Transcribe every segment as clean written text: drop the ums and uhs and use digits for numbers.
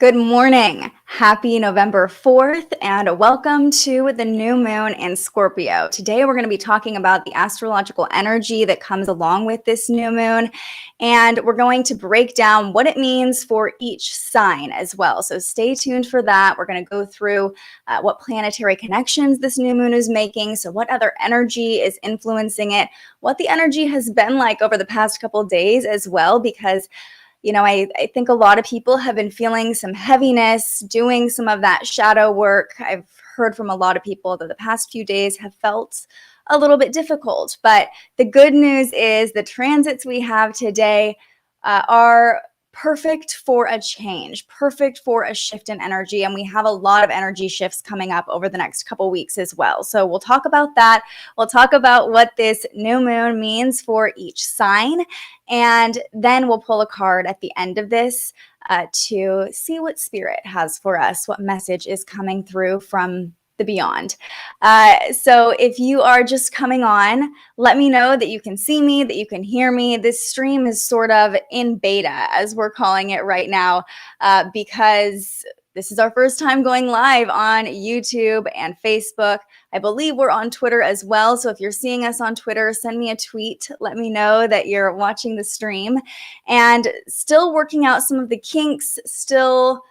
Good morning. Happy November 4th and welcome to the new moon in Scorpio. Today we're going to be talking about the astrological energy that comes along with this new moon, and we're going to break down what it means for each sign as well. So stay tuned for that. We're going to go through what planetary connections this new moon is making, so what other energy is influencing it, what the energy has been like over the past couple of days as well, because I think a lot of people have been feeling some heaviness, doing some of that shadow work. I've heard from a lot of people that the past few days have felt a little bit difficult. But the good news is the transits we have today are perfect for a change, perfect for a shift in energy. And we have a lot of energy shifts coming up over the next couple weeks as well. So we'll talk about that. We'll talk about what this new moon means for each sign. And then we'll pull a card at the end of this to see what spirit has for us, what message is coming through from the beyond. So if you are just coming on, let me know that you can see me, that you can hear me. This stream is sort of in beta, as we're calling it right now, because this is our first time going live on YouTube and Facebook. I believe we're on Twitter as well. So if you're seeing us on Twitter, send me a tweet. Let me know that you're watching the stream. And still working out some of the kinks, still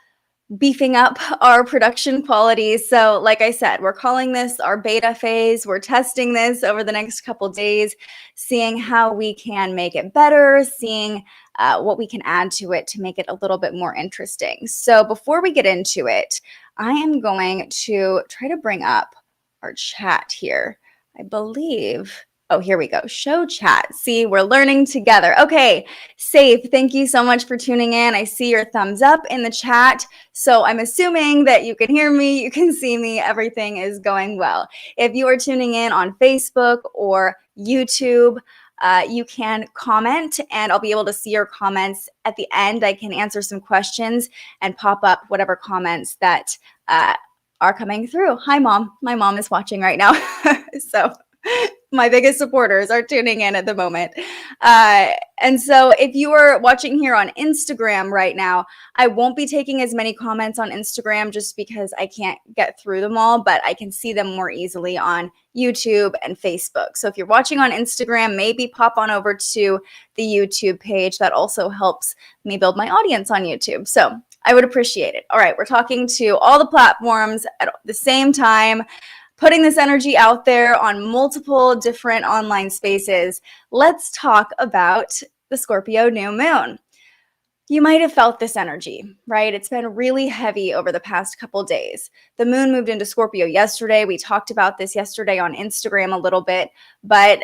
beefing up our production quality. So like I said, we're calling this our beta phase. We're testing this over the next couple days, seeing how we can make it better, seeing what we can add to it to make it a little bit more interesting. So before we get into it, I am going to try to bring up our chat here. I believe... Oh, here we go. Show chat. See, we're learning together. Okay, Safe, thank you so much for tuning in. I see your thumbs up in the chat. So I'm assuming that you can hear me, you can see me, everything is going well. If you are tuning in on Facebook or YouTube, you can comment and I'll be able to see your comments at the end. I can answer some questions and pop up whatever comments that are coming through. Hi, Mom. My mom is watching right now. So my biggest supporters are tuning in at the moment. And so if you are watching here on Instagram right now, I won't be taking as many comments on Instagram just because I can't get through them all, but I can see them more easily on YouTube and Facebook. So if you're watching on Instagram, maybe pop on over to the YouTube page. That also helps me build my audience on YouTube. So I would appreciate it. All right, we're talking to all the platforms at the same time, putting this energy out there on multiple different online spaces. Let's talk about the Scorpio new moon. You might have felt this energy, right? It's been really heavy over the past couple days. The moon moved into Scorpio yesterday. We talked about this yesterday on Instagram a little bit, but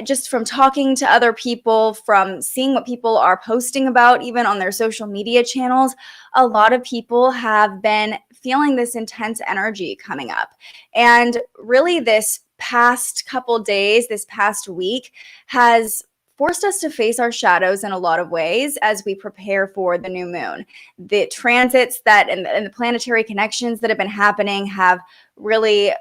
just from talking to other people, from seeing what people are posting about, even on their social media channels, a lot of people have been feeling this intense energy coming up. And really this past couple days, this past week has forced us to face our shadows in a lot of ways as we prepare for the new moon. The transits that and the planetary connections that have been happening have really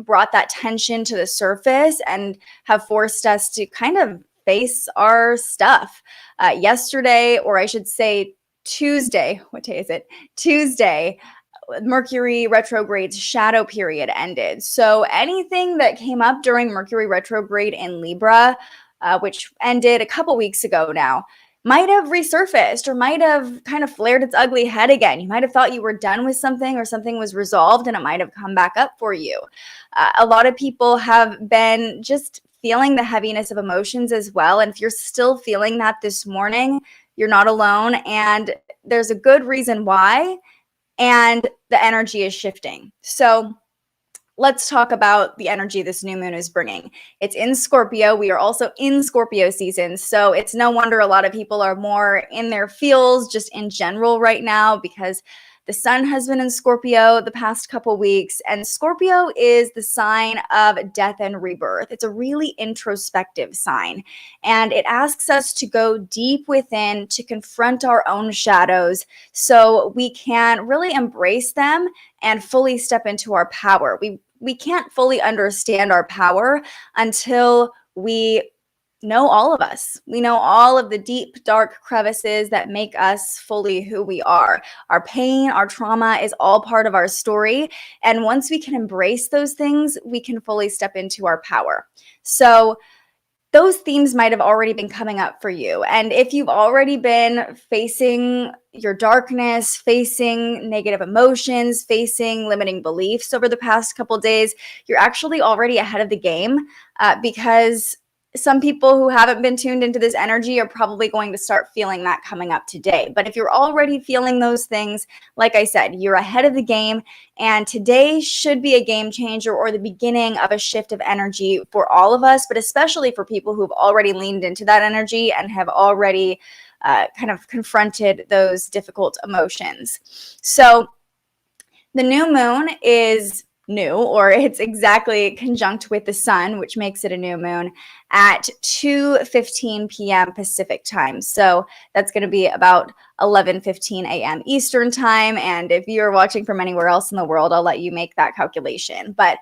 brought that tension to the surface and have forced us to kind of face our stuff. Yesterday, or I should say Tuesday, what day is it? Tuesday, Mercury retrograde's shadow period ended. So anything that came up during Mercury retrograde in Libra, which ended a couple weeks ago now, might have resurfaced or might have kind of flared its ugly head again. You might have thought you were done with something or something was resolved and it might have come back up for you. A lot of people have been just feeling the heaviness of emotions as well. And if you're still feeling that this morning, you're not alone. And there's a good reason why. And the energy is shifting. So let's talk about the energy this new moon is bringing. It's in Scorpio. We are also in Scorpio season. So it's no wonder a lot of people are more in their feels just in general right now because the sun has been in Scorpio the past couple weeks. And Scorpio is the sign of death and rebirth. It's a really introspective sign. And it asks us to go deep within to confront our own shadows so we can really embrace them and fully step into our power. We can't fully understand our power until we know all of us. We know all of the deep, dark crevices that make us fully who we are. Our pain, our trauma is all part of our story. And once we can embrace those things, we can fully step into our power. So those themes might have already been coming up for you. And if you've already been facing your darkness, facing negative emotions, facing limiting beliefs over the past couple days, you're actually already ahead of the game, because some people who haven't been tuned into this energy are probably going to start feeling that coming up today. But if you're already feeling those things, like I said, you're ahead of the game. And today should be a game changer, or the beginning of a shift of energy for all of us, but especially for people who've already leaned into that energy and have already kind of confronted those difficult emotions. So the new moon is new, or it's exactly conjunct with the sun, which makes it a new moon at 2:15 p.m. Pacific time. So that's going to be about 11:15 a.m. Eastern time. And if you're watching from anywhere else in the world, I'll let you make that calculation. But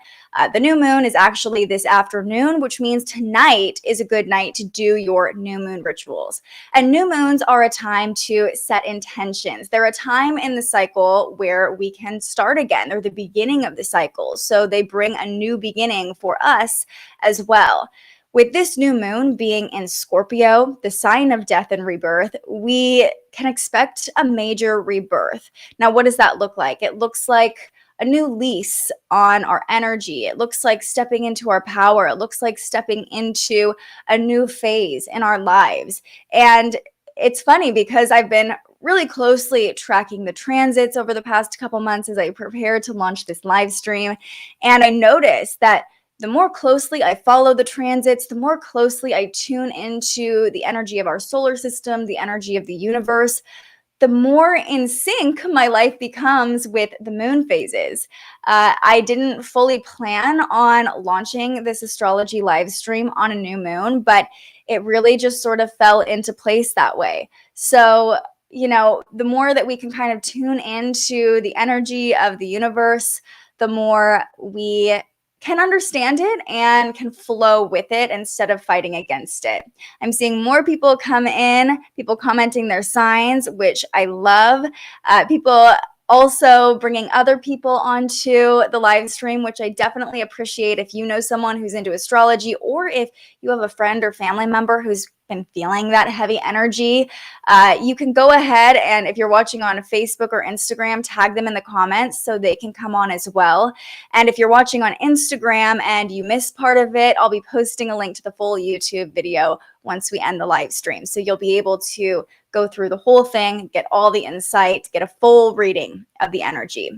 the new moon is actually this afternoon, which means tonight is a good night to do your new moon rituals. And new moons are a time to set intentions. They're a time in the cycle where we can start again. They're the beginning of the cycle. So they bring a new beginning for us as well. With this new moon being in Scorpio, the sign of death and rebirth, we can expect a major rebirth. Now, what does that look like? It looks like a new lease on our energy. It looks like stepping into our power. It looks like stepping into a new phase in our lives. And it's funny because I've been really closely tracking the transits over the past couple months as I prepare to launch this live stream. And I noticed that the more closely I follow the transits, the more closely I tune into the energy of our solar system, the energy of the universe, the more in sync my life becomes with the moon phases. I didn't fully plan on launching this astrology live stream on a new moon, but it really just sort of fell into place that way. So, the more that we can kind of tune into the energy of the universe, the more we can understand it and can flow with it instead of fighting against it. I'm seeing more people come in, people commenting their signs, which I love. People also bringing other people onto the live stream, which I definitely appreciate. If you know someone who's into astrology, or if you have a friend or family member who's been feeling that heavy energy, you can go ahead and, if you're watching on Facebook or Instagram, tag them in the comments so they can come on as well. And if you're watching on Instagram and you missed part of it, I'll be posting a link to the full YouTube video once we end the live stream. So you'll be able to go through the whole thing, get all the insight, get a full reading of the energy.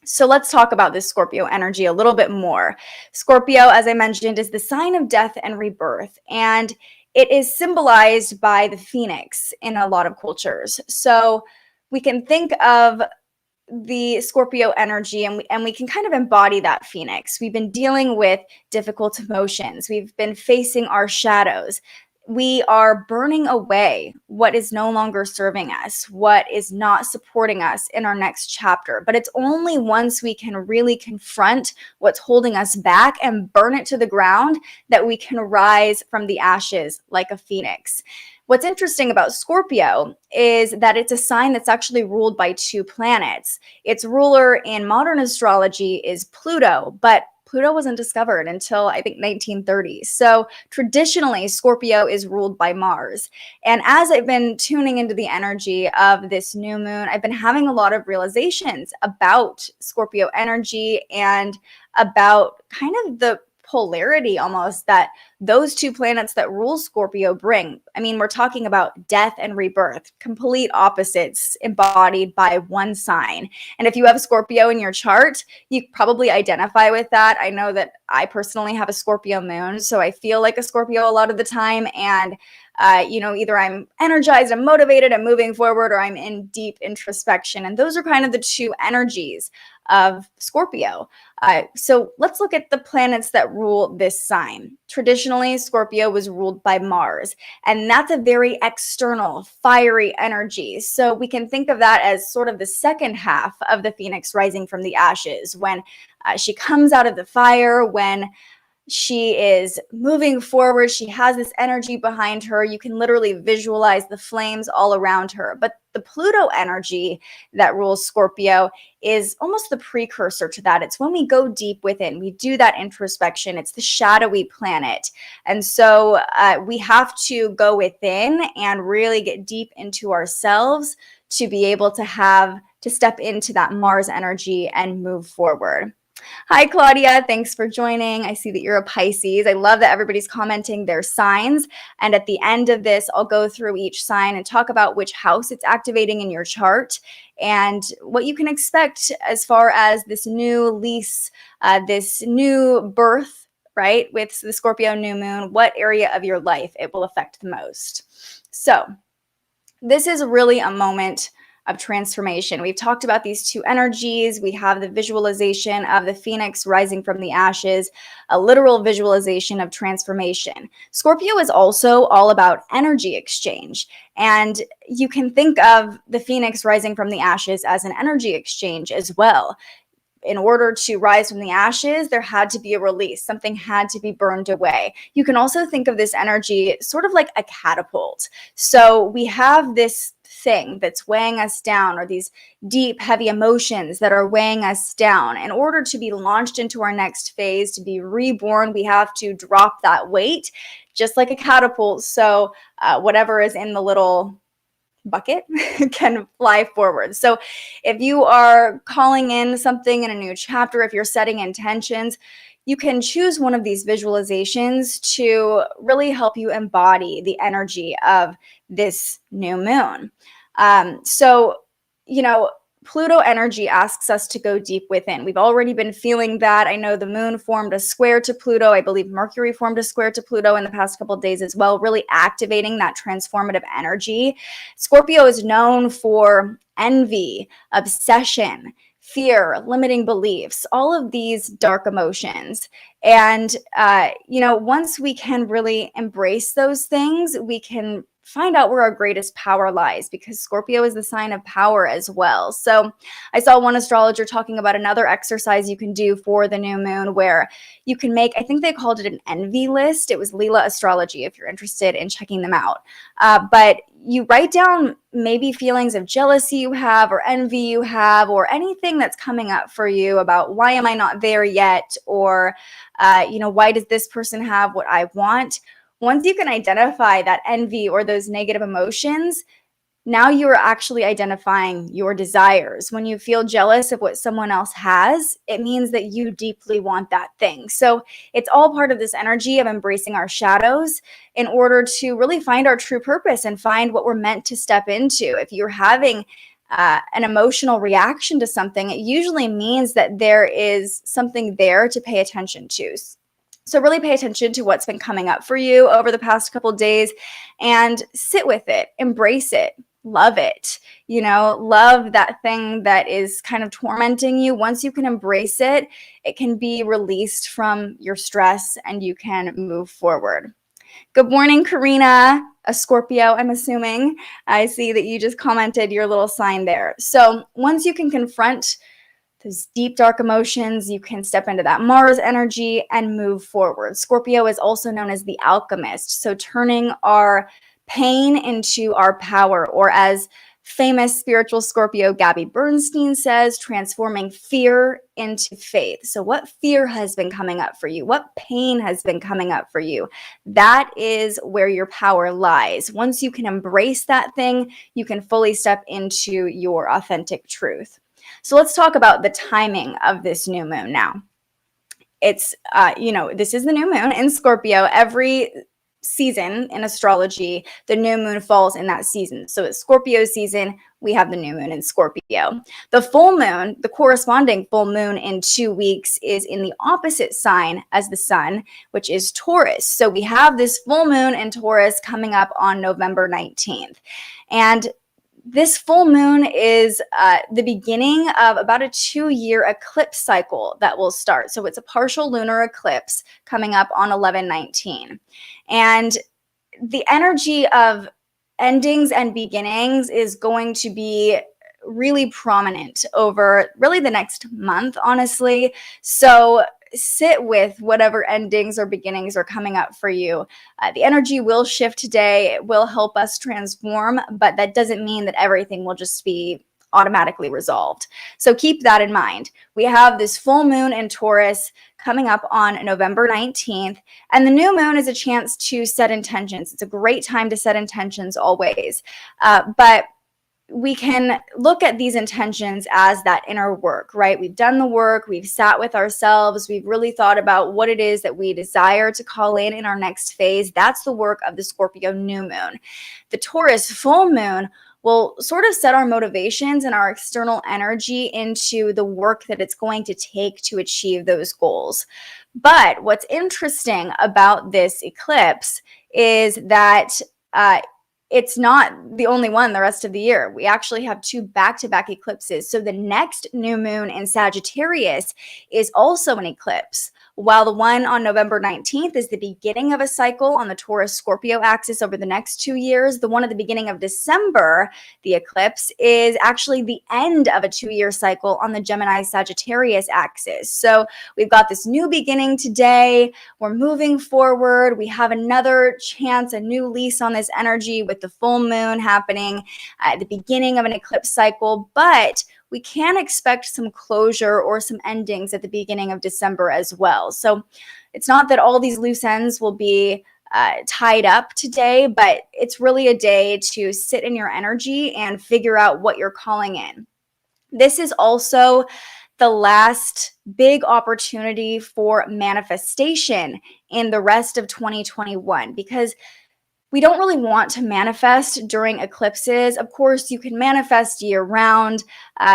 So let's talk about this Scorpio energy a little bit more. Scorpio, as I mentioned, is the sign of death and rebirth, and it is symbolized by the phoenix in a lot of cultures. So we can think of the Scorpio energy and we can kind of embody that phoenix. We've been dealing with difficult emotions. We've been facing our shadows. We are burning away what is no longer serving us, what is not supporting us in our next chapter. But it's only once we can really confront what's holding us back and burn it to the ground that we can rise from the ashes like a phoenix. What's interesting about Scorpio is that it's a sign that's actually ruled by two planets. Its ruler in modern astrology is Pluto, but Pluto wasn't discovered until, I think, 1930. So traditionally, Scorpio is ruled by Mars. And as I've been tuning into the energy of this new moon, I've been having a lot of realizations about Scorpio energy and about kind of the polarity almost that those two planets that rule Scorpio bring. I mean, we're talking about death and rebirth, complete opposites embodied by one sign. And if you have Scorpio in your chart, you probably identify with that. I know that I personally have a Scorpio moon, so I feel like a Scorpio a lot of the time. And either I'm energized and motivated and moving forward, or I'm in deep introspection. And those are kind of the two energies of Scorpio. So let's look at the planets that rule this sign. Traditionally, Scorpio was ruled by Mars, and that's a very external, fiery energy. So we can think of that as sort of the second half of the phoenix rising from the ashes, when she comes out of the fire, when She is moving forward. She has this energy behind her. You can literally visualize the flames all around her. But the Pluto energy that rules Scorpio is almost the precursor to that. It's when we go deep within. We do that introspection. It's the shadowy planet. And so we have to go within and really get deep into ourselves to be able to step into that Mars energy and move forward. Hi, Claudia. Thanks for joining. I see that you're a Pisces. I love that everybody's commenting their signs. And at the end of this, I'll go through each sign and talk about which house it's activating in your chart and what you can expect as far as this new lease, this new birth, right? With the Scorpio new moon, what area of your life it will affect the most. So this is really a moment of transformation. We've talked about these two energies. We have the visualization of the phoenix rising from the ashes, a literal visualization of transformation. Scorpio is also all about energy exchange. And you can think of the phoenix rising from the ashes as an energy exchange as well. In order to rise from the ashes, there had to be a release. Something had to be burned away. You can also think of this energy sort of like a catapult. So we have this thing that's weighing us down, or these deep, heavy emotions that are weighing us down. In order to be launched into our next phase, to be reborn, we have to drop that weight, just like a catapult. So whatever is in the little bucket can fly forward. So if you are calling in something in a new chapter, if you're setting intentions, you can choose one of these visualizations to really help you embody the energy of this new moon. Pluto energy asks us to go deep within. We've already been feeling that. I know the moon formed a square to Pluto. I believe Mercury formed a square to Pluto in the past couple of days as well, really activating that transformative energy. Scorpio is known for envy, obsession, fear, limiting beliefs, all of these dark emotions. And, once we can really embrace those things, we can find out where our greatest power lies, because Scorpio is the sign of power as well. So I saw one astrologer talking about another exercise you can do for the new moon where you can make, I think they called it an envy list. It was Leela Astrology if you're interested in checking them out. But you write down maybe feelings of jealousy you have or envy you have or anything that's coming up for you about why am I not there yet, or, why does this person have what I want? Once you can identify that envy or those negative emotions, now you are actually identifying your desires. When you feel jealous of what someone else has, it means that you deeply want that thing. So it's all part of this energy of embracing our shadows in order to really find our true purpose and find what we're meant to step into. If you're having an emotional reaction to something, it usually means that there is something there to pay attention to. So really pay attention to what's been coming up for you over the past couple of days and sit with it, embrace it, love it, love that thing that is kind of tormenting you. Once you can embrace it, it can be released from your stress and you can move forward. Good morning, Karina, a Scorpio, I'm assuming. I see that you just commented your little sign there. So once you can confront those deep, dark emotions, you can step into that Mars energy and move forward. Scorpio is also known as the alchemist, so turning our pain into our power, or as famous spiritual Scorpio Gabby Bernstein says, transforming fear into faith. So what fear has been coming up for you? What pain has been coming up for you? That is where your power lies. Once you can embrace that thing, you can fully step into your authentic truth. So let's talk about the timing of this new moon now. It's, this is the new moon in Scorpio. Every season in astrology, the new moon falls in that season. So it's Scorpio season, we have the new moon in Scorpio. The full moon, the corresponding full moon in 2 weeks, is in the opposite sign as the sun, which is Taurus. So we have this full moon in Taurus coming up on November 19th. And this full moon is the beginning of about a 2-year eclipse cycle that will start. So it's a partial lunar eclipse coming up on 11/19. And the energy of endings and beginnings is going to be really prominent over really the next month, honestly. So sit with whatever endings or beginnings are coming up for you. The energy will shift today. It will help us transform, but that doesn't mean that everything will just be automatically resolved. So keep that in mind. We have this full moon in Taurus coming up on November 19th, and the new moon is a chance to set intentions. It's a great time to set intentions always. But we can look at these intentions as that inner work, right? We've done the work, we've sat with ourselves, we've really thought about what it is that we desire to call in our next phase. That's the work of the Scorpio new moon. The Taurus full moon will sort of set our motivations and our external energy into the work that it's going to take to achieve those goals. But what's interesting about this eclipse is that it's not the only one the rest of the year. We actually have 2 back-to-back eclipses. So the next new moon in Sagittarius is also an eclipse. While the one on November 19th is the beginning of a cycle on the Taurus-Scorpio axis over the next 2 years, the one at the beginning of December, the eclipse, is actually the end of a 2-year cycle on the Gemini-Sagittarius axis. So we've got this new beginning today. We're moving forward. We have another chance, a new lease on this energy with the full moon happening at the beginning of an eclipse cycle, but we can expect some closure or some endings at the beginning of December as well. So it's not that all these loose ends will be tied up today, but it's really a day to sit in your energy and figure out what you're calling in. This is also the last big opportunity for manifestation in the rest of 2021, because we don't really want to manifest during eclipses. Of course, you can manifest year round.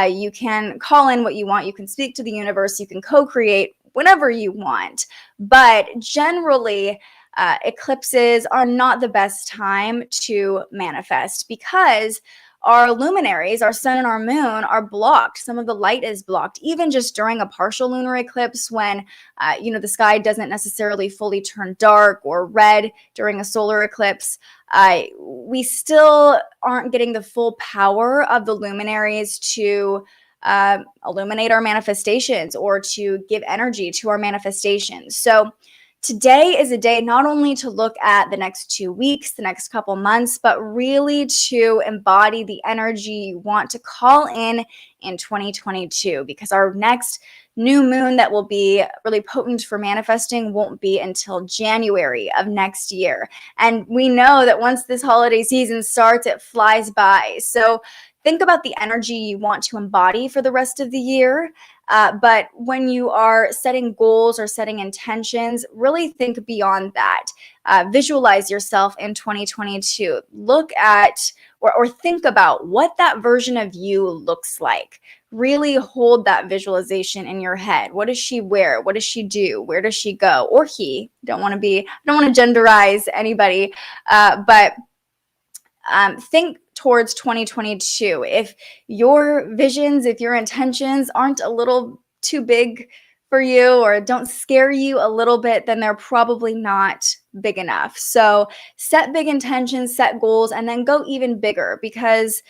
You can call in what you want. You can speak to the universe. You can co-create whenever you want. But generally, eclipses are not the best time to manifest because our luminaries, our sun and our moon, are blocked. Some of the light is blocked, even just during a partial lunar eclipse when, the sky doesn't necessarily fully turn dark or red during a solar eclipse. We still aren't getting the full power of the luminaries to illuminate our manifestations or to give energy to our manifestations. So today is a day not only to look at the next 2 weeks, the next couple months, but really to embody the energy you want to call in 2022, because our next new moon that will be really potent for manifesting won't be until January of next year. And we know that once this holiday season starts, it flies by. So think about the energy you want to embody for the rest of the year. But when you are setting goals or setting intentions, really think beyond that. Visualize yourself in 2022. Look at or think about what that version of you looks like. Really hold that visualization in your head. What does she wear? What does she do? Where does she go? Or he. I don't want to genderize anybody, but think towards 2022. If your visions, if your intentions aren't a little too big for you or don't scare you a little bit, then they're probably not big enough. So set big intentions, set goals, and then go even bigger, because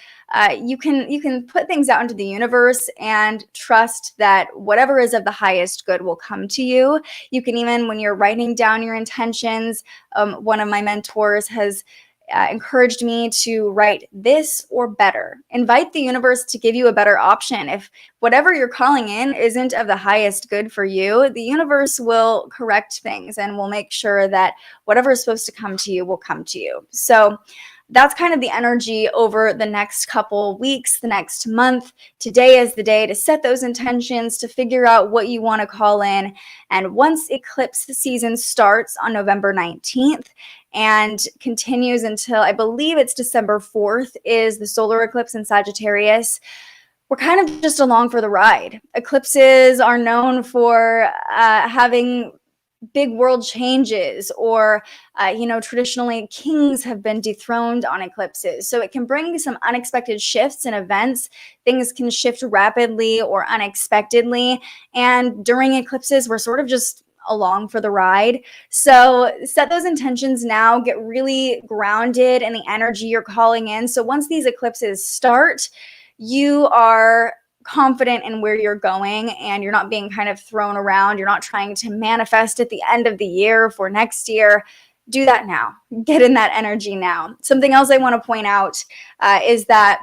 you can put things out into the universe and trust that whatever is of the highest good will come to you. You can even, when you're writing down your intentions, one of my mentors has encouraged me to write this or better. Invite the universe to give you a better option. If whatever you're calling in isn't of the highest good for you, the universe will correct things and will make sure that whatever is supposed to come to you will come to you. So that's kind of the energy over the next couple weeks, the next month. Today is the day to set those intentions, to figure out what you want to call in. And once eclipse season starts on November 19th, and continues until, I believe it's December 4th, is the solar eclipse in Sagittarius. We're kind of just along for the ride. Eclipses are known for having big world changes, or, traditionally kings have been dethroned on eclipses. So it can bring some unexpected shifts in events. Things can shift rapidly or unexpectedly. And during eclipses, we're sort of just along for the ride. So set those intentions now, get really grounded in the energy you're calling in. So once these eclipses start, you are confident in where you're going and you're not being kind of thrown around, you're not trying to manifest at the end of the year for next year, do that now. Get in that energy now. Something else I want to point out is that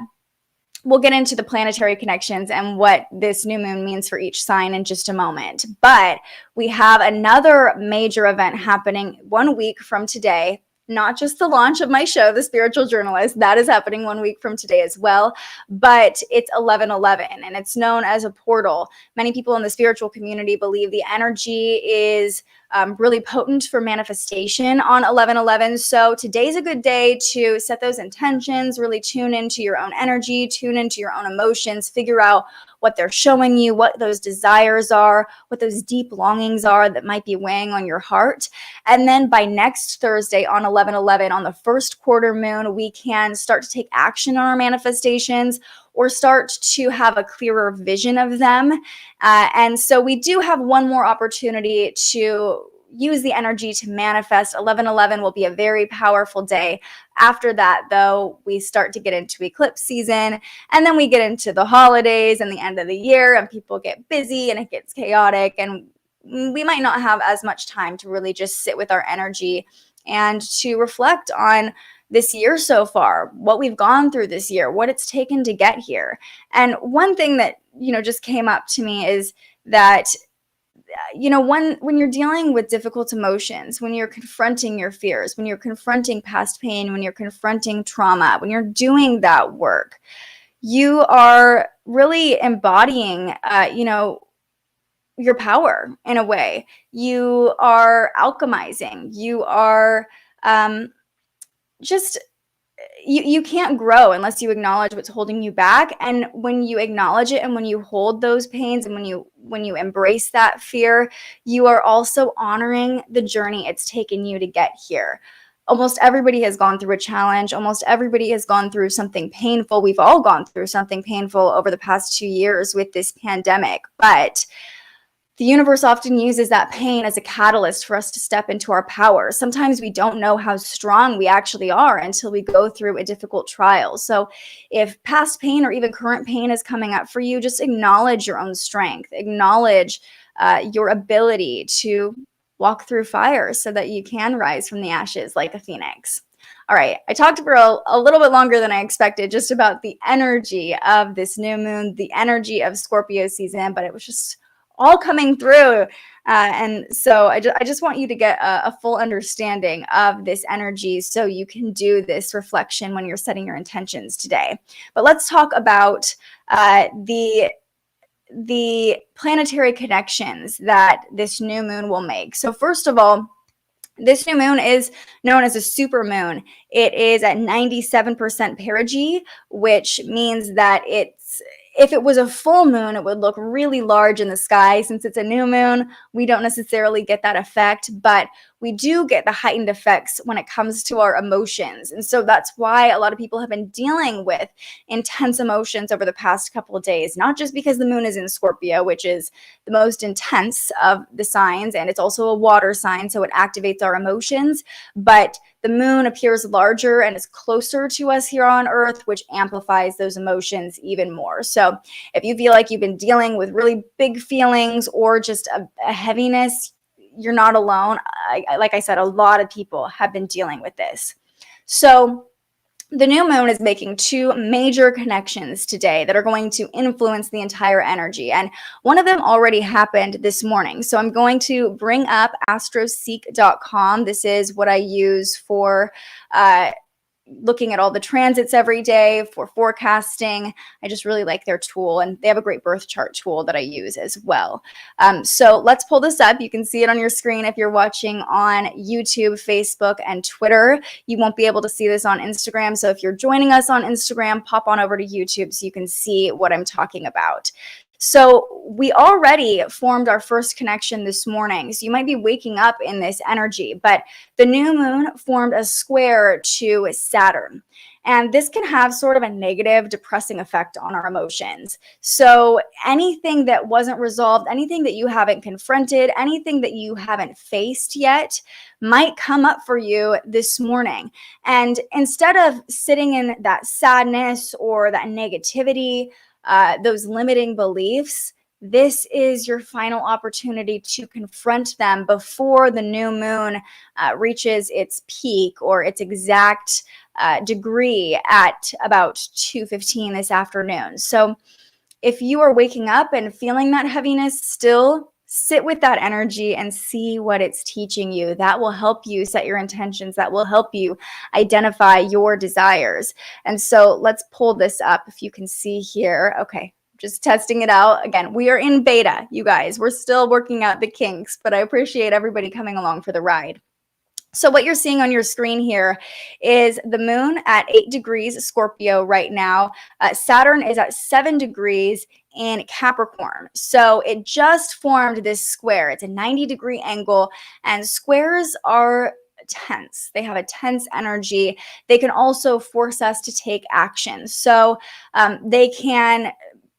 we'll get into the planetary connections and what this new moon means for each sign in just a moment. But we have another major event happening 1 week from today. Not just the launch of my show, The Spiritual Journalist, that is happening 1 week from today as well, but it's 11/11 and it's known as a portal. Many people in the spiritual community believe the energy is really potent for manifestation on 11/11. So today's a good day to set those intentions, really tune into your own energy, tune into your own emotions, figure out what they're showing you, what those desires are, what those deep longings are that might be weighing on your heart. And then by next Thursday on 11/11, on the first quarter moon, we can start to take action on our manifestations or start to have a clearer vision of them. And so we do have one more opportunity to use the energy to manifest. 11/11 will be a very powerful day. After that, though, we start to get into eclipse season, and then we get into the holidays and the end of the year, and people get busy and it gets chaotic, and we might not have as much time to really just sit with our energy and to reflect on this year so far, what we've gone through this year, what it's taken to get here. And one thing that, just came up to me is that when you're dealing with difficult emotions, when you're confronting your fears, when you're confronting past pain, when you're confronting trauma, when you're doing that work, you are really embodying, your power in a way. You are alchemizing. You are you can't grow unless you acknowledge what's holding you back. And when you acknowledge it and when you hold those pains and when you embrace that fear, you are also honoring the journey it's taken you to get here. Almost everybody has gone through a challenge. Almost everybody has gone through something painful. We've all gone through something painful over the past 2 years with this pandemic, but the universe often uses that pain as a catalyst for us to step into our power. Sometimes we don't know how strong we actually are until we go through a difficult trial. So if past pain or even current pain is coming up for you, just acknowledge your own strength. Acknowledge your ability to walk through fire so that you can rise from the ashes like a phoenix. All right, I talked for a little bit longer than I expected just about the energy of this new moon, the energy of Scorpio season, but it was just all coming through. And so I just want you to get a full understanding of this energy so you can do this reflection when you're setting your intentions today. But let's talk about the planetary connections that this new moon will make. So first of all, this new moon is known as a super moon. It is at 97% perigee, which means that if it was a full moon, it would look really large in the sky. Since it's a new moon, we don't necessarily get that effect, but we do get the heightened effects when it comes to our emotions. And so that's why a lot of people have been dealing with intense emotions over the past couple of days, not just because the moon is in Scorpio, which is the most intense of the signs, and it's also a water sign, so it activates our emotions, but the moon appears larger and is closer to us here on Earth, which amplifies those emotions even more. So if you feel like you've been dealing with really big feelings or just a heaviness, you're not alone. Like I said, a lot of people have been dealing with this. So the new moon is making 2 major connections today that are going to influence the entire energy. And one of them already happened this morning. So I'm going to bring up astroseek.com. This is what I use for looking at all the transits every day, for forecasting. I just really like their tool, and they have a great birth chart tool that I use as well. So let's pull this up. You can see it on your screen if you're watching on YouTube, Facebook, and Twitter. You won't be able to see this on Instagram. So if you're joining us on Instagram, pop on over to YouTube so you can see what I'm talking about. So we already formed our first connection this morning. So you might be waking up in this energy, but the new moon formed a square to Saturn. And this can have sort of a negative, depressing effect on our emotions. So anything that wasn't resolved, anything that you haven't confronted, anything that you haven't faced yet might come up for you this morning. And instead of sitting in that sadness or that negativity, those limiting beliefs, this is your final opportunity to confront them before the new moon reaches its peak or its exact degree at about 2:15 this afternoon. So if you are waking up and feeling that heaviness still, sit with that energy and see what it's teaching you. That will help you set your intentions. That will help you identify your desires. And so let's pull this up if you can see here. Okay, just testing it out. Again, we are in beta, you guys. We're still working out the kinks, but I appreciate everybody coming along for the ride. So what you're seeing on your screen here is the moon at 8 degrees Scorpio right now. Saturn is at 7 degrees in Capricorn. So it just formed this square. It's a 90-degree angle, and squares are tense. They have a tense energy. They can also force us to take action. So they can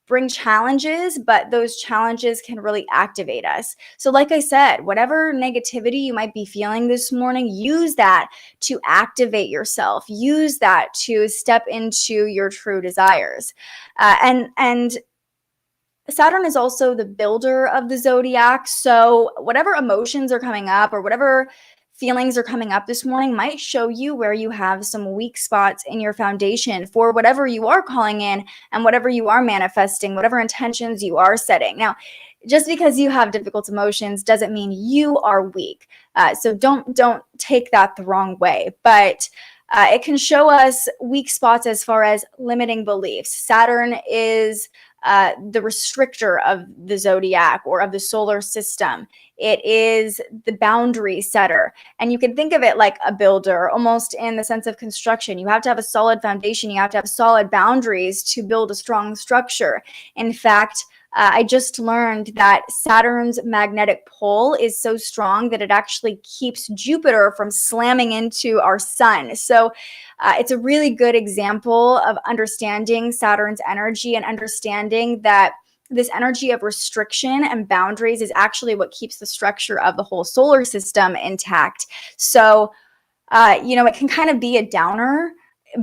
bring challenges, but those challenges can really activate us. So like I said, whatever negativity you might be feeling this morning, use that to activate yourself. Use that to step into your true desires. And Saturn is also the builder of the zodiac. So whatever emotions are coming up or whatever feelings are coming up this morning might show you where you have some weak spots in your foundation for whatever you are calling in and whatever you are manifesting, whatever intentions you are setting. Now, just because you have difficult emotions doesn't mean you are weak. So don't take that the wrong way. But it can show us weak spots as far as limiting beliefs. Saturn is the restrictor of the zodiac or of the solar system. It is the boundary setter. And you can think of it like a builder, almost in the sense of construction. You have to have a solid foundation. You have to have solid boundaries to build a strong structure. In fact, I just learned that Saturn's magnetic pole is so strong that it actually keeps Jupiter from slamming into our sun. So it's a really good example of understanding Saturn's energy and understanding that this energy of restriction and boundaries is actually what keeps the structure of the whole solar system intact. So, it can kind of be a downer,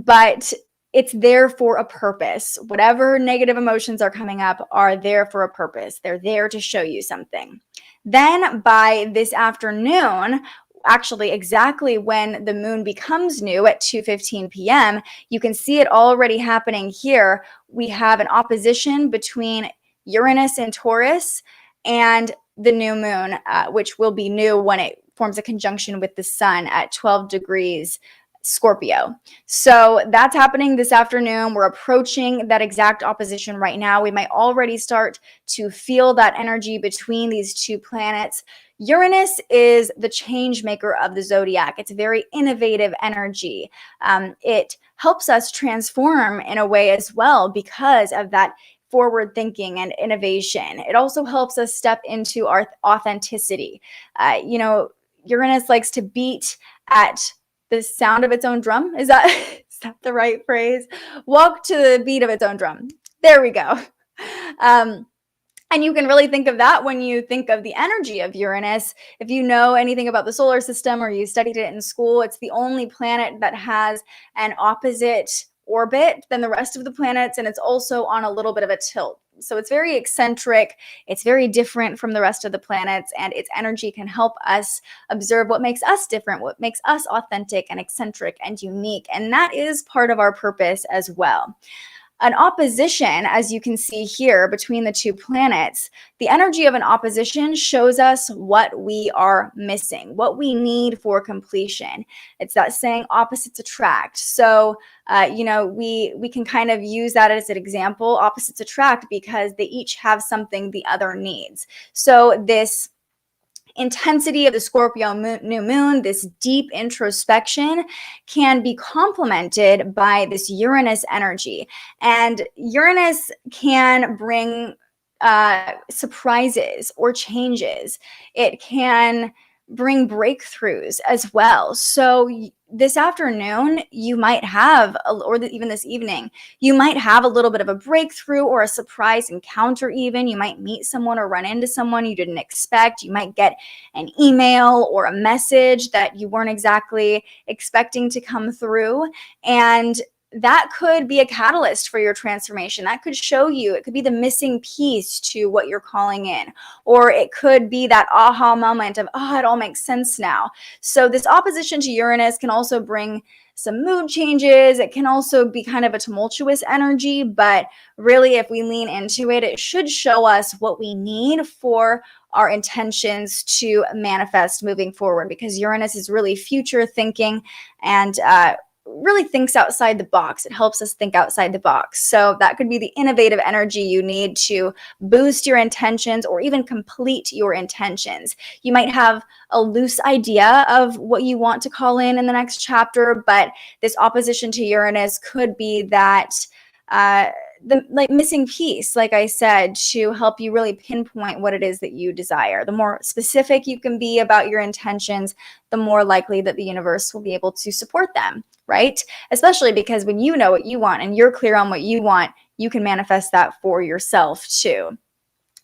but it's there for a purpose. Whatever negative emotions are coming up are there for a purpose. They're there to show you something. Then by this afternoon, actually exactly when the moon becomes new at 2:15 p.m., you can see it already happening here. We have an opposition between Uranus and Taurus and the new moon, which will be new when it forms a conjunction with the sun at 12 degrees Scorpio. So that's happening this afternoon. We're approaching that exact opposition right now. We might already start to feel that energy between these two planets. Uranus is the change maker of the zodiac. It's a very innovative energy. It helps us transform in a way as well because of that forward thinking and innovation. It also helps us step into our authenticity. Uranus likes to beat at the sound of its own drum. Is that the right phrase? Walk to the beat of its own drum. There we go. And you can really think of that when you think of the energy of Uranus. If you know anything about the solar system or you studied it in school, it's the only planet that has an opposite orbit than the rest of the planets, and it's also on a little bit of a tilt. So it's very eccentric, it's very different from the rest of the planets, and its energy can help us observe what makes us different, what makes us authentic and eccentric and unique, and that is part of our purpose as well. An opposition, as you can see here between the two planets, the energy of an opposition shows us what we are missing, what we need for completion. It's that saying opposites attract. So, we can kind of use that as an example, opposites attract, because they each have something the other needs. So this intensity of the Scorpio new moon, this deep introspection, can be complemented by this Uranus energy. And Uranus can bring surprises or changes. It can bring breakthroughs as well. So this afternoon, you might have, even this evening, you might have a little bit of a breakthrough or a surprise encounter even. You might meet someone or run into someone you didn't expect. You might get an email or a message that you weren't exactly expecting to come through. And that could be a catalyst for your transformation. That could show you, it could be the missing piece to what you're calling in, or it could be that aha moment of, oh, it all makes sense now. So this opposition to Uranus can also bring some mood changes. It can also be kind of a tumultuous energy, but really, if we lean into it, it should show us what we need for our intentions to manifest moving forward, because Uranus is really future thinking and really thinks outside the box. It helps us think outside the box. So that could be the innovative energy you need to boost your intentions or even complete your intentions. You might have a loose idea of what you want to call in the next chapter, but this opposition to Uranus could be that the missing piece, like I said, to help you really pinpoint what it is that you desire. The more specific you can be about your intentions, the more likely that the universe will be able to support them, right? Especially because when you know what you want and you're clear on what you want, you can manifest that for yourself too.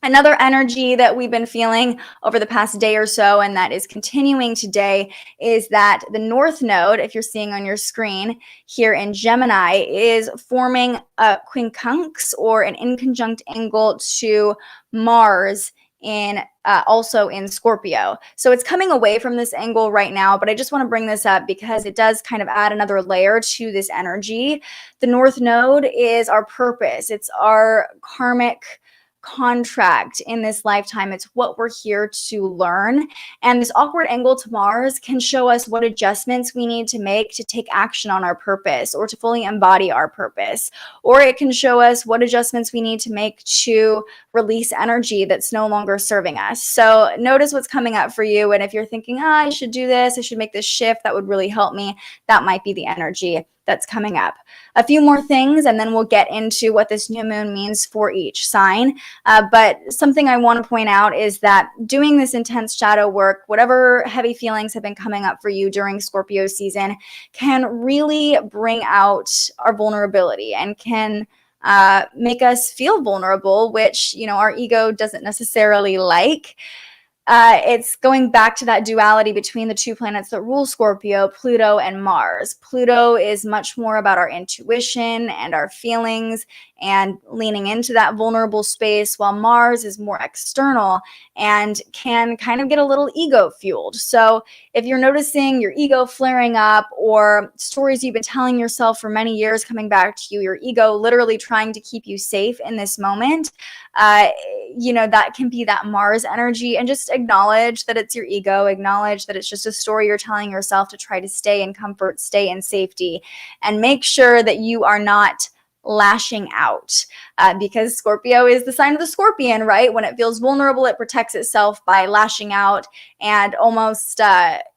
Another energy that we've been feeling over the past day or so, and that is continuing today, is that the North Node, if you're seeing on your screen here in Gemini, is forming a quincunx, or an inconjunct angle to Mars in also in Scorpio. So it's coming away from this angle right now, but I just want to bring this up because it does kind of add another layer to this energy. The North Node is our purpose. It's our karmic contract in this lifetime. It's what we're here to learn. And this awkward angle to Mars can show us what adjustments we need to make to take action on our purpose or to fully embody our purpose. Or it can show us what adjustments we need to make to release energy that's no longer serving us. So notice what's coming up for you. And if you're thinking, I should do this, I should make this shift, that would really help me, that might be the energy that's coming up. A few more things, and then we'll get into what this new moon means for each sign. But something I want to point out is that doing this intense shadow work, whatever heavy feelings have been coming up for you during Scorpio season, can really bring out our vulnerability and can make us feel vulnerable, which, you know, our ego doesn't necessarily like. It's going back to that duality between the two planets that rule Scorpio, Pluto and Mars. Pluto is much more about our intuition and our feelings and leaning into that vulnerable space, while Mars is more external and can kind of get a little ego fueled. So if you're noticing your ego flaring up, or stories you've been telling yourself for many years coming back to you, your ego literally trying to keep you safe in this moment, you know, that can be that Mars energy. And just acknowledge that it's your ego, acknowledge that it's just a story you're telling yourself to try to stay in comfort, stay in safety, and make sure that you are not lashing out, because Scorpio is the sign of the scorpion, right? When it feels vulnerable, it protects itself by lashing out and almost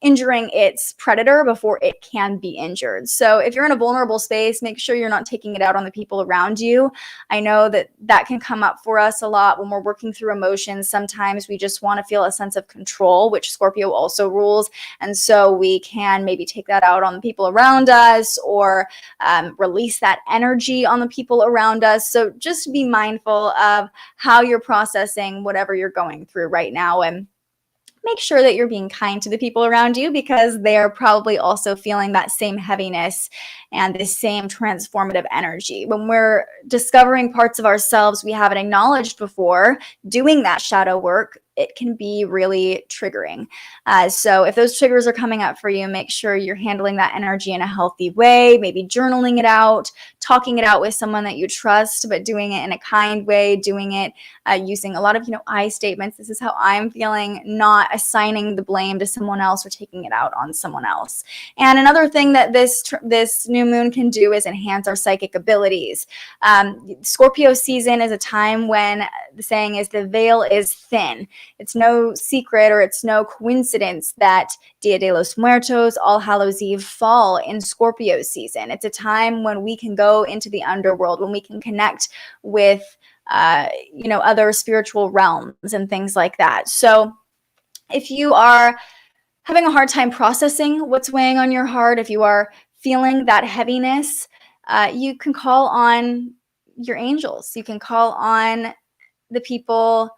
injuring its predator before it can be injured. So if you're in a vulnerable space, make sure you're not taking it out on the people around you. I know that that can come up for us a lot when we're working through emotions. Sometimes we just want to feel a sense of control, which Scorpio also rules. And so we can maybe take that out on the people around us, or release that energy on the people around us. So just be mindful of how you're processing whatever you're going through right now, and make sure that you're being kind to the people around you, because they are probably also feeling that same heaviness and the same transformative energy. When we're discovering parts of ourselves we haven't acknowledged before, doing that shadow work, it can be really triggering. So if those triggers are coming up for you, make sure you're handling that energy in a healthy way, maybe journaling it out, talking it out with someone that you trust, but doing it in a kind way, doing it using a lot of, I statements. This is how I'm feeling, not assigning the blame to someone else or taking it out on someone else. And another thing that this new moon can do is enhance our psychic abilities. Scorpio season is a time when the saying is the veil is thin. It's no secret, or it's no coincidence that Dia de los Muertos, All Hallows Eve, fall in Scorpio season. It's a time when we can go into the underworld, when we can connect with, other spiritual realms and things like that. So if you are having a hard time processing what's weighing on your heart, if you are feeling that heaviness, you can call on your angels. You can call on the people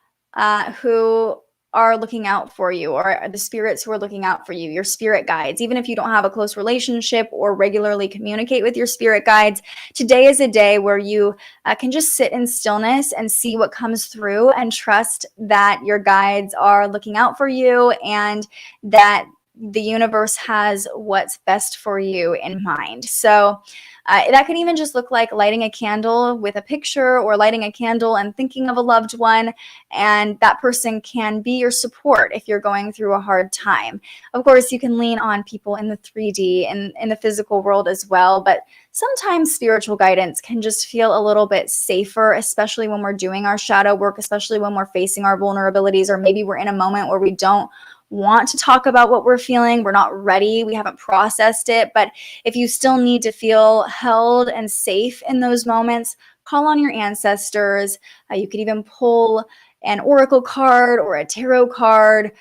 who are looking out for you, or the spirits who are looking out for you, your spirit guides. Even if you don't have a close relationship or regularly communicate with your spirit guides, today is a day where you can just sit in stillness and see what comes through, and trust that your guides are looking out for you and that the universe has what's best for you in mind. So that can even just look like lighting a candle with a picture, or lighting a candle and thinking of a loved one, and that person can be your support if you're going through a hard time. Of course, you can lean on people in the 3D and in the physical world as well, but sometimes spiritual guidance can just feel a little bit safer, especially when we're doing our shadow work, especially when we're facing our vulnerabilities, or maybe we're in a moment where we don't want to talk about what we're feeling. We're not ready. We haven't processed it. But if you still need to feel held and safe in those moments, call on your ancestors. You could even pull an oracle card or a tarot card.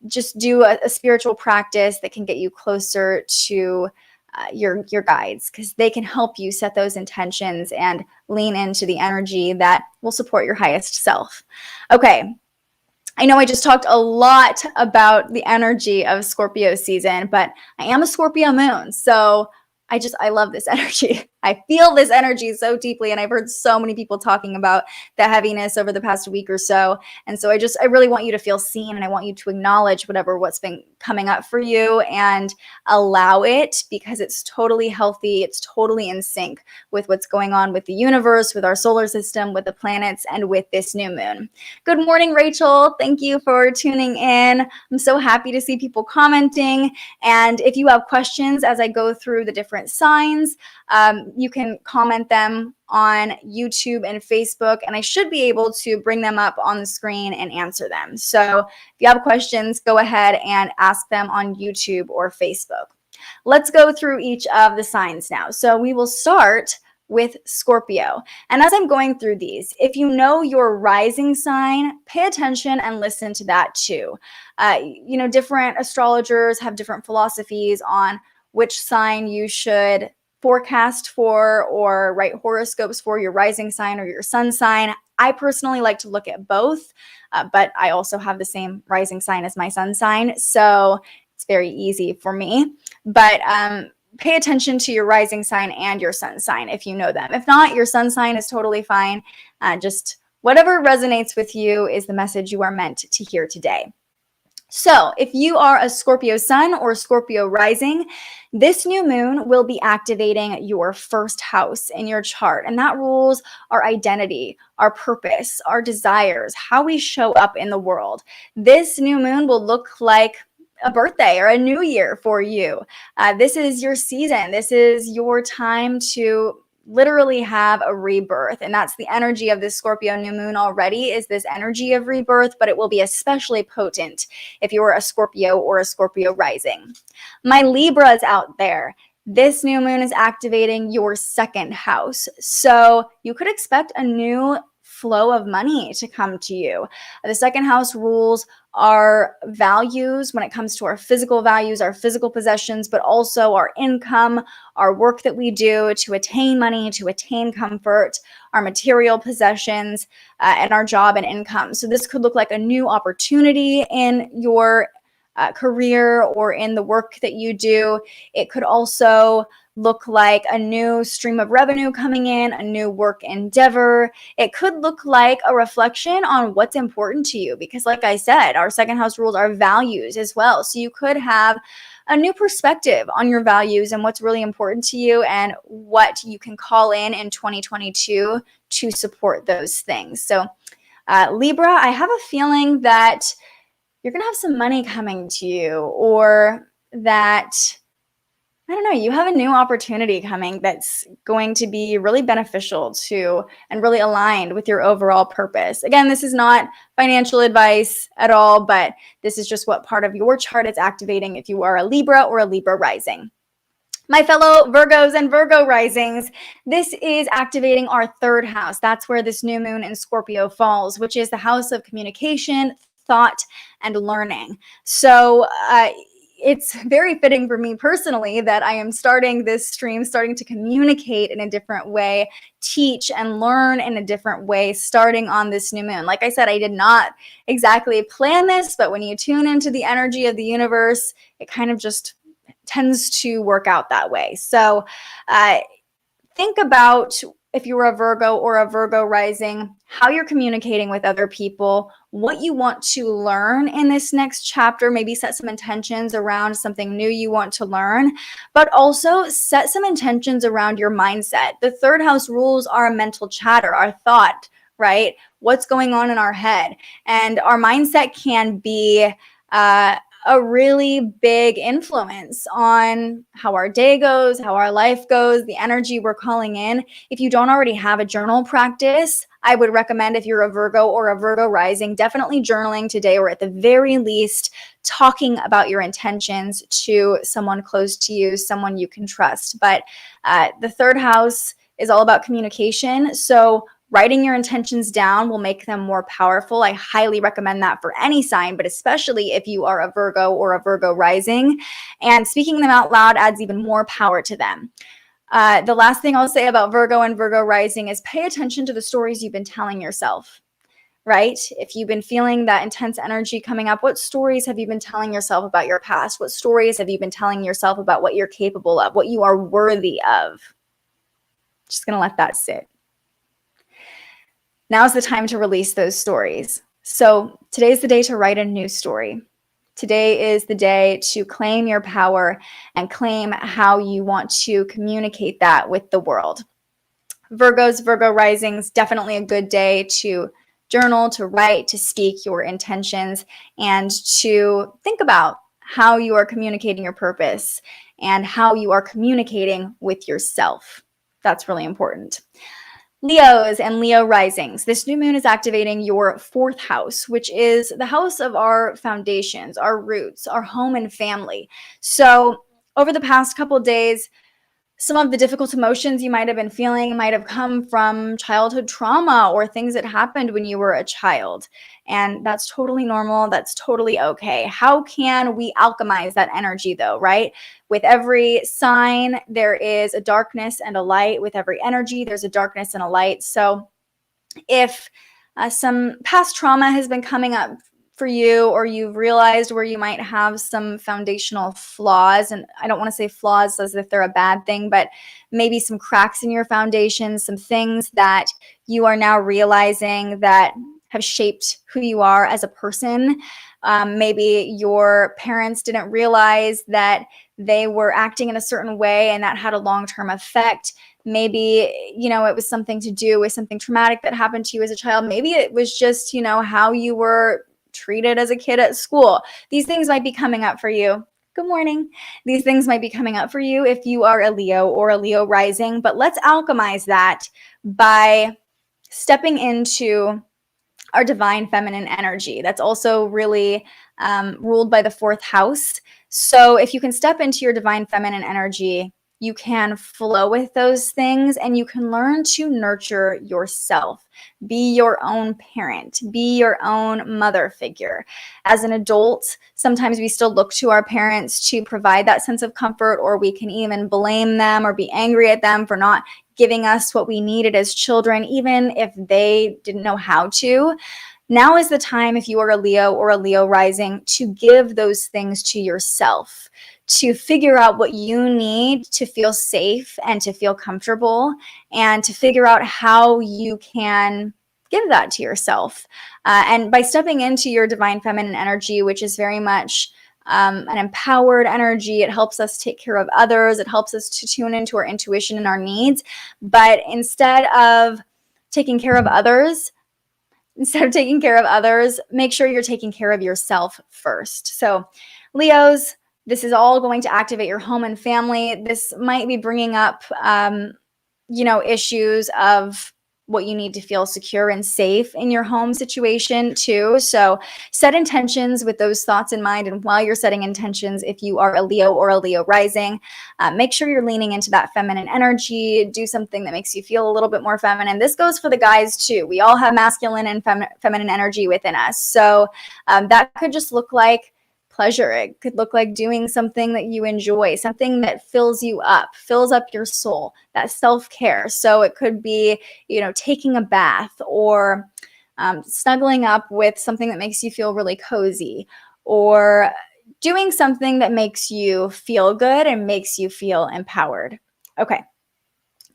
Just do a spiritual practice that can get you closer to your guides, because they can help you set those intentions and lean into the energy that will support your highest self. Okay. I know I just talked a lot about the energy of Scorpio season, but I am a Scorpio moon. So I love this energy. I feel this energy so deeply. And I've heard so many people talking about the heaviness over the past week or so. And so I really want you to feel seen, and I want you to acknowledge what's been coming up for you and allow it, because it's totally healthy. It's totally in sync with what's going on with the universe, with our solar system, with the planets, and with this new moon. Good morning, Rachel. Thank you for tuning in. I'm so happy to see people commenting. And if you have questions as I go through the different signs, you can comment them on YouTube and Facebook, and I should be able to bring them up on the screen and answer them. So if you have questions, go ahead and ask them on YouTube or Facebook. Let's go through each of the signs now. So we will start with Scorpio. And as I'm going through these, if you know your rising sign, pay attention and listen to that too. Different astrologers have different philosophies on which sign you should forecast for or write horoscopes for, your rising sign or your sun sign. I personally like to look at both, but I also have the same rising sign as my sun sign, so it's very easy for me. But pay attention to your rising sign and your sun sign if you know them. If not, your sun sign is totally fine. Just whatever resonates with you is the message you are meant to hear today. So if you are a Scorpio sun or Scorpio rising, this new moon will be activating your first house in your chart. And that rules our identity, our purpose, our desires, how we show up in the world. This new moon will look like a birthday or a new year for you. This is your season. This is your time to literally have a rebirth. And that's the energy of this Scorpio new moon already, is this energy of rebirth, but it will be especially potent if you are a Scorpio or a Scorpio rising. My Libras out there, this new moon is activating your second house. So you could expect a new flow of money to come to you. The second house rules our values when it comes to our physical values, our physical possessions, but also our income, our work that we do to attain money, to attain comfort, our material possessions, and our job and income. So this could look like a new opportunity in your career or in the work that you do. It could also look like a new stream of revenue coming in, a new work endeavor. It could look like a reflection on what's important to you, because like I said, our second house rules our values as well. So you could have a new perspective on your values and what's really important to you and what you can call in 2022 to support those things. So Libra, I have a feeling that you're going to have some money coming to you, or that, I don't know, you have a new opportunity coming that's going to be really beneficial to and really aligned with your overall purpose. Again, this is not financial advice at all, but this is just what part of your chart it's activating if you are a Libra or a Libra rising. My fellow Virgos and Virgo risings, this is activating our third house. That's where this new moon in Scorpio falls, which is the house of communication, thought, and learning. So it's very fitting for me personally that I am starting this stream, starting to communicate in a different way, teach and learn in a different way, starting on this new moon. Like I said, I did not exactly plan this, but when you tune into the energy of the universe, it kind of just tends to work out that way. So think about, if you were a Virgo or a Virgo rising, how you're communicating with other people, what you want to learn in this next chapter. Maybe set some intentions around something new you want to learn, but also set some intentions around your mindset. The third house rules our mental chatter, our thought, right? What's going on in our head. And our mindset can be a really big influence on how our day goes, how our life goes, the energy we're calling in. If you don't already have a journal practice, I would recommend, if you're a Virgo or a Virgo rising, definitely journaling today, or at the very least, talking about your intentions to someone close to you, someone you can trust. But the third house is all about communication. So writing your intentions down will make them more powerful. I highly recommend that for any sign, but especially if you are a Virgo or a Virgo rising. And speaking them out loud adds even more power to them. The last thing I'll say about Virgo and Virgo rising is pay attention to the stories you've been telling yourself, right? If you've been feeling that intense energy coming up, what stories have you been telling yourself about your past? What stories have you been telling yourself about what you're capable of, what you are worthy of? Just going to let that sit. Now's the time to release those stories. So today's the day to write a new story. Today is the day to claim your power and claim how you want to communicate that with the world. Virgos, Virgo risings, definitely a good day to journal, to write, to speak your intentions, and to think about how you are communicating your purpose and how you are communicating with yourself. That's really important. Leos and Leo risings. This new moon is activating your fourth house, which is the house of our foundations, our roots, our home and family. So over the past couple of days, some of the difficult emotions you might have been feeling might have come from childhood trauma or things that happened when you were a child. And that's totally normal. That's totally okay. How can we alchemize that energy though, right? With every sign, there is a darkness and a light. With every energy, there's a darkness and a light. So if some past trauma has been coming up for you, or you've realized where you might have some foundational flaws, and I don't want to say flaws as if they're a bad thing, but maybe some cracks in your foundation, some things that you are now realizing that have shaped who you are as a person. Maybe your parents didn't realize that they were acting in a certain way and that had a long-term effect. Maybe, it was something to do with something traumatic that happened to you as a child. Maybe it was just, how you were treated as a kid at school. These things might be coming up for you. Good morning. These things might be coming up for you if you are a Leo or a Leo rising, but let's alchemize that by stepping into our divine feminine energy. That's also really ruled by the fourth house. So if you can step into your divine feminine energy, you can flow with those things and you can learn to nurture yourself. Be your own parent. Be your own mother figure. As an adult, sometimes we still look to our parents to provide that sense of comfort, or we can even blame them or be angry at them for not giving us what we needed as children, even if they didn't know how to. Now is the time, if you are a Leo or a Leo rising, to give those things to yourself, to figure out what you need to feel safe and to feel comfortable, and to figure out how you can give that to yourself. And by stepping into your divine feminine energy, which is very much an empowered energy, it helps us take care of others. It helps us to tune into our intuition and our needs. But instead of taking care of others, make sure you're taking care of yourself first. So Leos, this is all going to activate your home and family. This might be bringing up, issues of what you need to feel secure and safe in your home situation too. So set intentions with those thoughts in mind. And while you're setting intentions, if you are a Leo or a Leo rising, make sure you're leaning into that feminine energy. Do something that makes you feel a little bit more feminine. This goes for the guys too. We all have masculine and feminine energy within us. So that could just look like pleasure. It could look like doing something that you enjoy, something that fills you up, fills up your soul, that self-care. So it could be, taking a bath, or snuggling up with something that makes you feel really cozy, or doing something that makes you feel good and makes you feel empowered. Okay.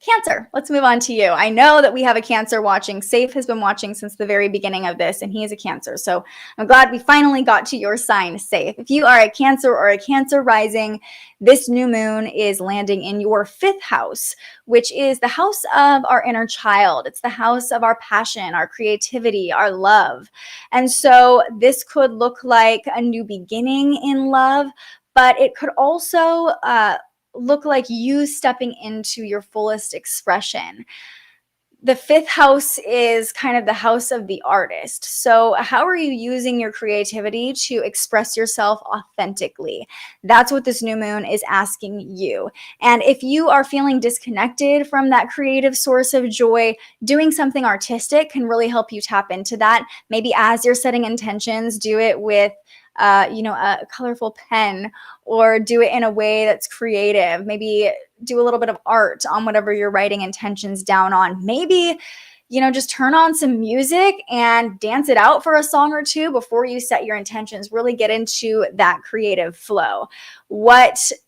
Cancer, let's move on to you. I know that we have a Cancer watching. Safe has been watching since the very beginning of this, and he is a Cancer. So I'm glad we finally got to your sign, Safe. If you are a Cancer or a Cancer rising, this new moon is landing in your 5th house, which is the house of our inner child. It's the house of our passion, our creativity, our love. And so this could look like a new beginning in love, but it could also look like you stepping into your fullest expression. The 5th house is kind of the house of the artist. So how are you using your creativity to express yourself authentically? That's what this new moon is asking you. And if you are feeling disconnected from that creative source of joy, doing something artistic can really help you tap into that. Maybe as you're setting intentions, do it with a colorful pen, or do it in a way that's creative. Maybe do a little bit of art on whatever you're writing intentions down on. Maybe, just turn on some music and dance it out for a song or two before you set your intentions. Really get into that creative flow.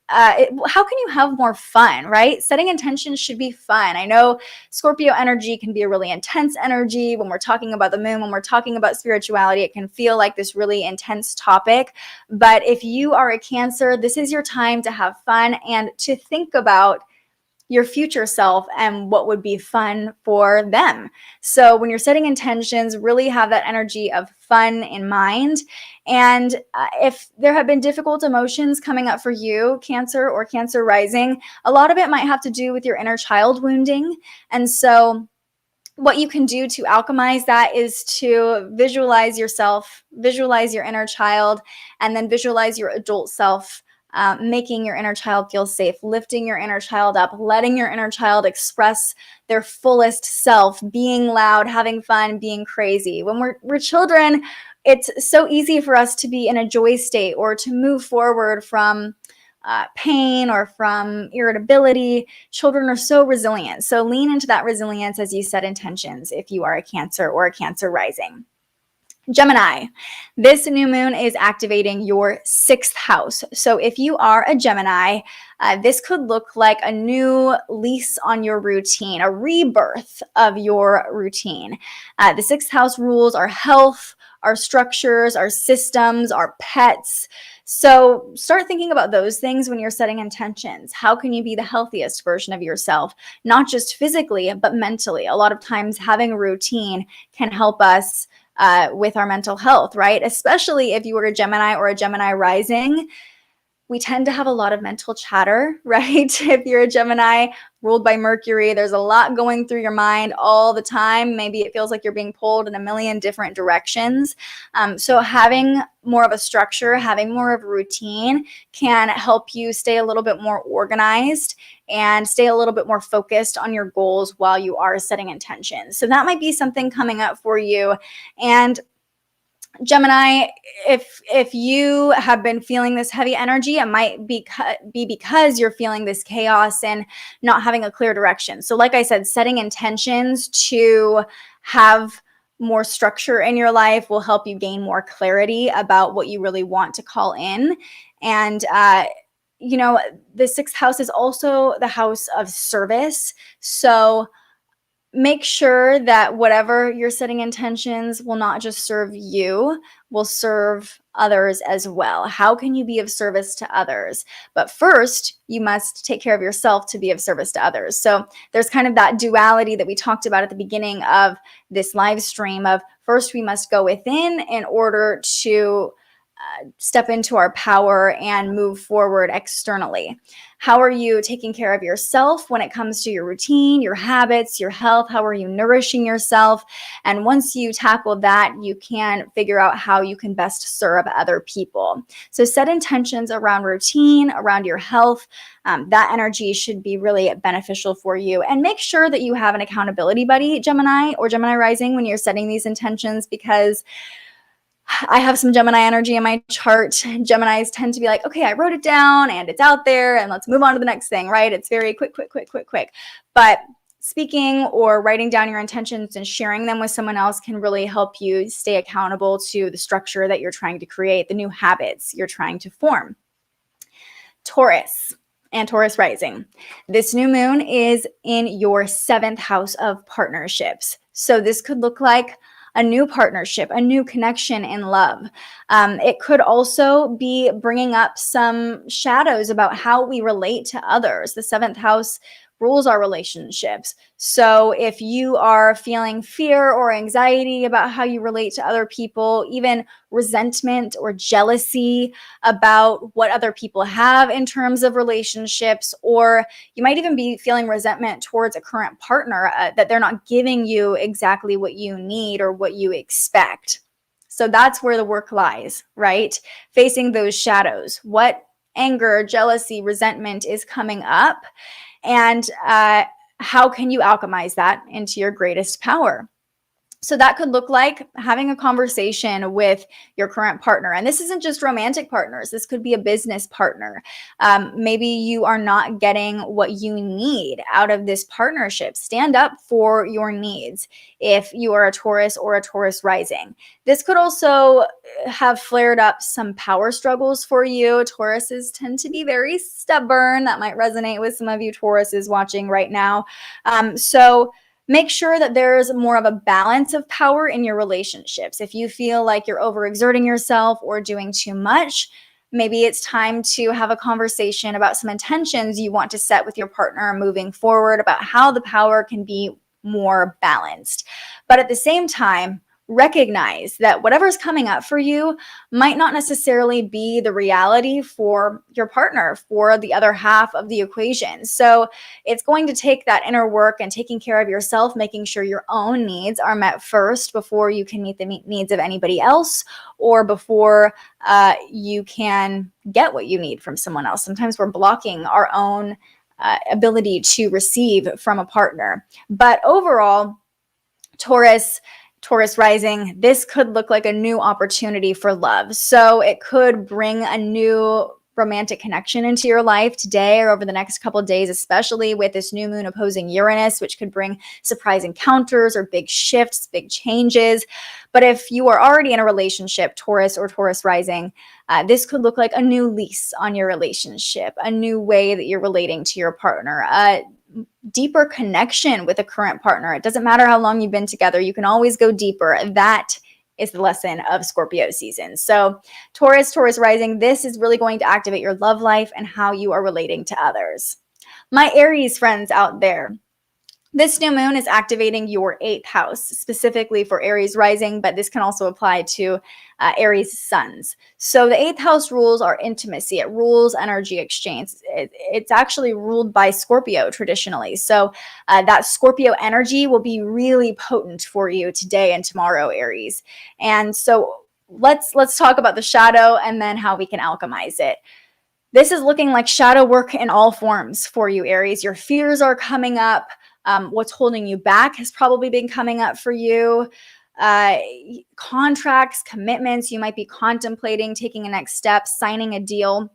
How can you have more fun, right? Setting intentions should be fun. I know Scorpio energy can be a really intense energy when we're talking about the moon, when we're talking about spirituality. It can feel like this really intense topic. But if you are a Cancer, this is your time to have fun and to think about your future self and what would be fun for them. So when you're setting intentions, really have that energy of fun in mind. And if there have been difficult emotions coming up for you, Cancer or Cancer rising, a lot of it might have to do with your inner child wounding. And so what you can do to alchemize that is to visualize yourself, visualize your inner child, and then visualize your adult self, making your inner child feel safe, lifting your inner child up, letting your inner child express their fullest self, being loud, having fun, being crazy. When we're children, it's so easy for us to be in a joy state or to move forward from pain or from irritability. Children are so resilient. So lean into that resilience as you set intentions if you are a Cancer or a Cancer rising. Gemini, this new moon is activating your 6th house. So if you are a Gemini, this could look like a new lease on your routine, a rebirth of your routine. The 6th house rules our health, our structures, our systems, our pets. So start thinking about those things when you're setting intentions. How can you be the healthiest version of yourself, not just physically, but mentally? A lot of times having a routine can help us with our mental health, right? Especially if you were a Gemini or a Gemini rising. We tend to have a lot of mental chatter, right? If you're a Gemini ruled by Mercury, there's a lot going through your mind all the time. Maybe it feels like you're being pulled in a million different directions. So having more of a structure, having more of a routine can help you stay a little bit more organized and stay a little bit more focused on your goals while you are setting intentions. So that might be something coming up for you. And Gemini, if you have been feeling this heavy energy, it might be because you're feeling this chaos and not having a clear direction. So like I said, setting intentions to have more structure in your life will help you gain more clarity about what you really want to call in. And the 6th house is also the house of service. So make sure that whatever you're setting intentions will not just serve you, will serve others as well. How can you be of service to others? But first, you must take care of yourself to be of service to others. So there's kind of that duality that we talked about at the beginning of this live stream of first we must go within in order to step into our power and move forward externally. How are you taking care of yourself when it comes to your routine, your habits, your health? How are you nourishing yourself? And once you tackle that, you can figure out how you can best serve other people. So set intentions around routine, around your health. That energy should be really beneficial for you. And make sure that you have an accountability buddy, Gemini or Gemini rising, when you're setting these intentions, because I have some Gemini energy in my chart. Geminis tend to be like, okay, I wrote it down and it's out there and let's move on to the next thing, right? It's very quick, quick, quick, quick, quick. But speaking or writing down your intentions and sharing them with someone else can really help you stay accountable to the structure that you're trying to create, the new habits you're trying to form. Taurus and Taurus rising. This new moon is in your 7th house of partnerships. So this could look like a new partnership, a new connection in love. It could also be bringing up some shadows about how we relate to others. The 7th house rules our relationships. So if you are feeling fear or anxiety about how you relate to other people, even resentment or jealousy about what other people have in terms of relationships, or you might even be feeling resentment towards a current partner that they're not giving you exactly what you need or what you expect. So that's where the work lies, right? Facing those shadows. What anger, jealousy, resentment is coming up, and how can you alchemize that into your greatest power? So that could look like having a conversation with your current partner. And this isn't just romantic partners. This could be a business partner. Maybe you are not getting what you need out of this partnership. Stand up for your needs if you are a Taurus or a Taurus rising. This could also have flared up some power struggles for you. Tauruses tend to be very stubborn. That might resonate with some of you Tauruses watching right now. So make sure that there's more of a balance of power in your relationships. If you feel like you're overexerting yourself or doing too much, maybe it's time to have a conversation about some intentions you want to set with your partner moving forward about how the power can be more balanced. But at the same time, recognize that whatever's coming up for you might not necessarily be the reality for your partner, for the other half of the equation. So it's going to take that inner work and taking care of yourself, making sure your own needs are met first before you can meet the needs of anybody else, or before you can get what you need from someone else. Sometimes we're blocking our own ability to receive from a partner. But overall, Taurus rising, this could look like a new opportunity for love. So it could bring a new romantic connection into your life today or over the next couple of days, especially with this new moon opposing Uranus, which could bring surprise encounters or big shifts, big changes. But if you are already in a relationship, Taurus or Taurus rising, this could look like a new lease on your relationship, a new way that you're relating to your partner, a deeper connection with a current partner. It doesn't matter how long you've been together. You can always go deeper. That is the lesson of Scorpio season. So Taurus rising, this is really going to activate your love life and how you are relating to others. My Aries friends out there, this new moon is activating your 8th house, specifically for Aries rising, but this can also apply to Aries suns. So the 8th house rules our intimacy. It rules energy exchange. It's actually ruled by Scorpio traditionally. So that Scorpio energy will be really potent for you today and tomorrow, Aries. And so let's talk about the shadow and then how we can alchemize it. This is looking like shadow work in all forms for you, Aries. Your fears are coming up. What's holding you back has probably been coming up for you. Contracts, commitments, you might be contemplating taking a next step, signing a deal.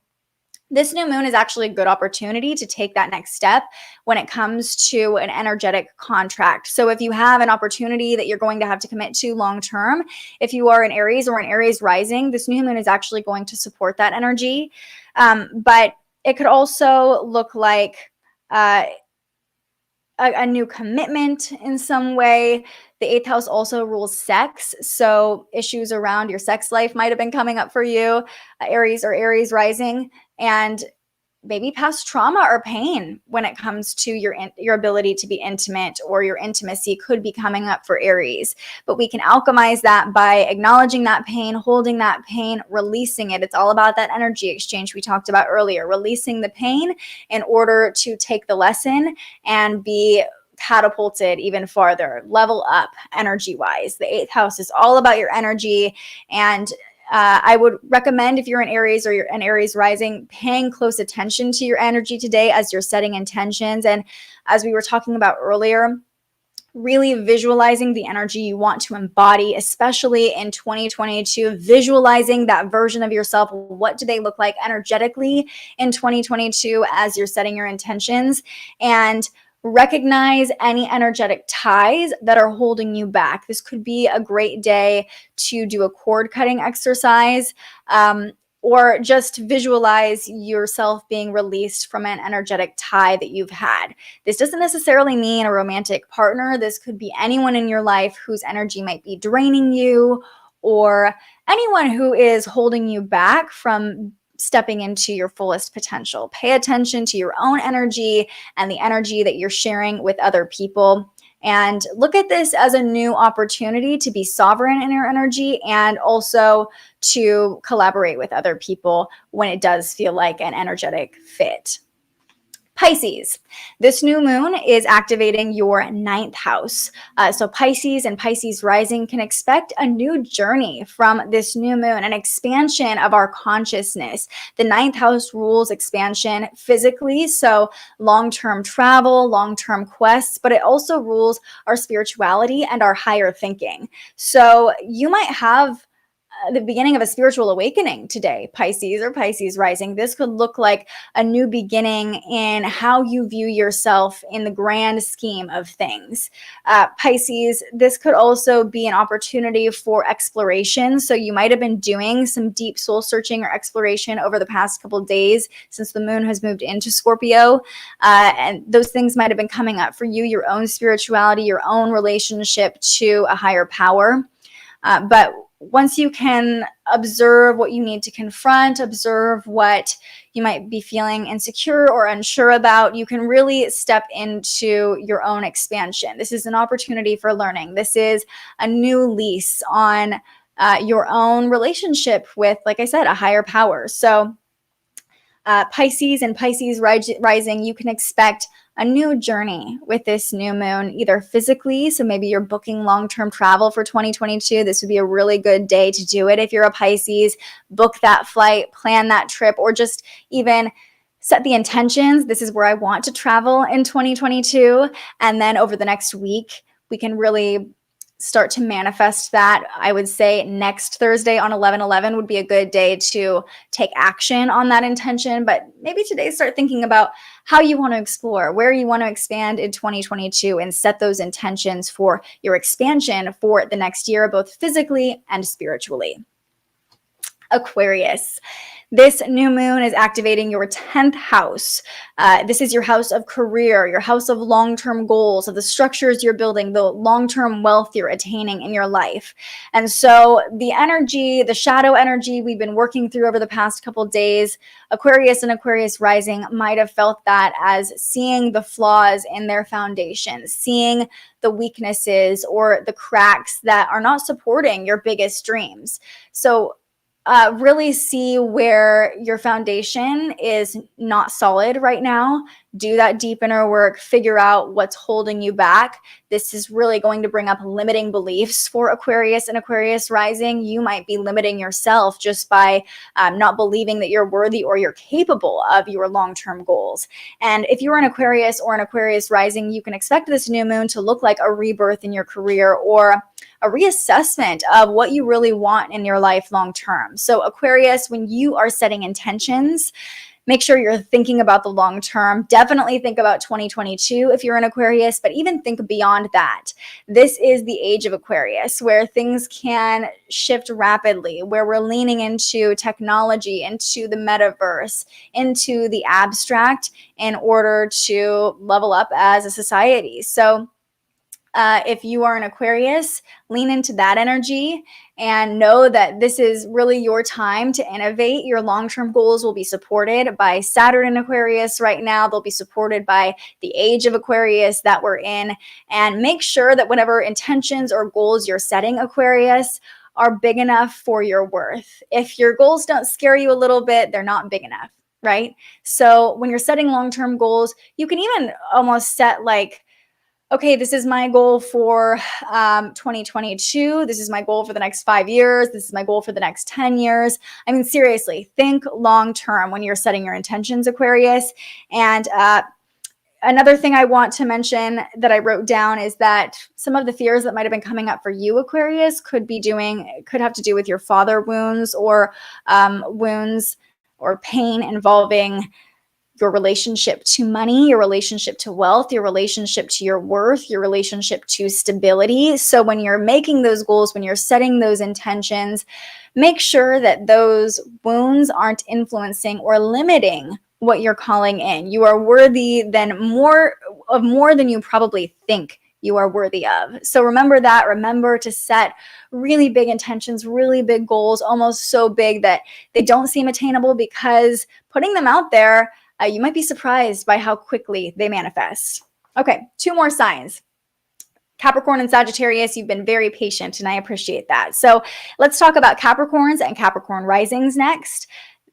This new moon is actually a good opportunity to take that next step when it comes to an energetic contract. So if you have an opportunity that you're going to have to commit to long term, if you are an Aries or an Aries rising, this new moon is actually going to support that energy. But it could also look like a new commitment in some way. The 8th house also rules sex. So issues around your sex life might have been coming up for you, Aries or Aries rising, and maybe past trauma or pain when it comes to your ability to be intimate, or your intimacy could be coming up for Aries. But we can alchemize that by acknowledging that pain, holding that pain, releasing it. It's all about that energy exchange we talked about earlier, releasing the pain in order to take the lesson and be catapulted even farther, level up energy-wise. The 8th house is all about your energy, and I would recommend, if you're an Aries or you're an Aries rising, paying close attention to your energy today as you're setting intentions. And as we were talking about earlier, really visualizing the energy you want to embody, especially in 2022, visualizing that version of yourself. What do they look like energetically in 2022 as you're setting your intentions? And recognize any energetic ties that are holding you back. This could be a great day to do a cord cutting exercise, or just visualize yourself being released from an energetic tie that you've had. This doesn't necessarily mean a romantic partner. This could be anyone in your life whose energy might be draining you, or anyone who is holding you back from stepping into your fullest potential. Pay attention to your own energy and the energy that you're sharing with other people. And look at this as a new opportunity to be sovereign in your energy, and also to collaborate with other people when it does feel like an energetic fit. Pisces, this new moon is activating your ninth house. So Pisces and Pisces rising can expect a new journey from this new moon, an expansion of our consciousness. The ninth house rules expansion physically, so long-term travel, long-term quests, but it also rules our spirituality and our higher thinking. So you might have the beginning of a spiritual awakening today, Pisces or Pisces rising. This could look like a new beginning in how you view yourself in the grand scheme of things. Pisces, this could also be an opportunity for exploration. So you might have been doing some deep soul searching or exploration over the past couple of days since the moon has moved into Scorpio. And those things might have been coming up for you, your own spirituality, your own relationship to a higher power. But once you can observe what you need to confront, observe what you might be feeling insecure or unsure about, you can really step into your own expansion. This is an opportunity for learning. This is a new lease on your own relationship with, like I said, a higher power. So Pisces and Pisces rising, you can expect a new journey with this new moon, either physically, so maybe you're booking long-term travel for 2022. This would be a really good day to do it. If you're a Pisces, book that flight, plan that trip, or just even set the intentions. This is where I want to travel in 2022. And then over the next week, we can really start to manifest that. I would say next Thursday on 11/11 would be a good day to take action on that intention. But maybe today start thinking about how you want to explore, where you want to expand in 2022, and set those intentions for your expansion for the next year, both physically and spiritually. Aquarius. This new moon is activating your 10th house. This is your house of career, your house of long-term goals, of the structures you're building, the long-term wealth you're attaining in your life. And so the energy, the shadow energy we've been working through over the past couple of days, Aquarius and Aquarius rising might have felt that as seeing the flaws in their foundation, seeing the weaknesses or the cracks that are not supporting your biggest dreams. So really see where your foundation is not solid right now. Do that deep inner work, figure out what's holding you back. This is really going to bring up limiting beliefs for Aquarius and Aquarius rising. You might be limiting yourself just by not believing that you're worthy or you're capable of your long-term goals. And if you're an Aquarius or an Aquarius rising, you can expect this new moon to look like a rebirth in your career or a reassessment of what you really want in your life long term. So Aquarius, when you are setting intentions, make sure you're thinking about the long term. Definitely think about 2022 if you're an Aquarius, but even think beyond that. This is the age of Aquarius where things can shift rapidly, where we're leaning into technology, into the metaverse, into the abstract in order to level up as a society. So if you are an Aquarius, lean into that energy and know that this is really your time to innovate. Your long-term goals will be supported by Saturn in Aquarius right now. They'll be supported by the age of Aquarius that we're in. And make sure that whatever intentions or goals you're setting, Aquarius, are big enough for your worth. If your goals don't scare you a little bit, they're not big enough, right? So when you're setting long-term goals, you can even almost set like, okay, this is my goal for 2022. This is my goal for the next 5 years. This is my goal for the next 10 years. I mean, seriously, think long term when you're setting your intentions, Aquarius. And Another thing I want to mention that I wrote down is that some of the fears that might have been coming up for you, Aquarius, could have to do with your father wounds or wounds or pain involving your relationship to money, your relationship to wealth, your relationship to your worth, your relationship to stability. So when you're making those goals, when you're setting those intentions, make sure that those wounds aren't influencing or limiting what you're calling in. You are worthy more than you probably think you are worthy of. So remember that. Remember to set really big intentions, really big goals, almost so big that they don't seem attainable, because putting them out there, you might be surprised by how quickly they manifest. Okay, 2 more signs. Capricorn and Sagittarius, you've been very patient, and I appreciate that. So let's talk about Capricorns and Capricorn risings next.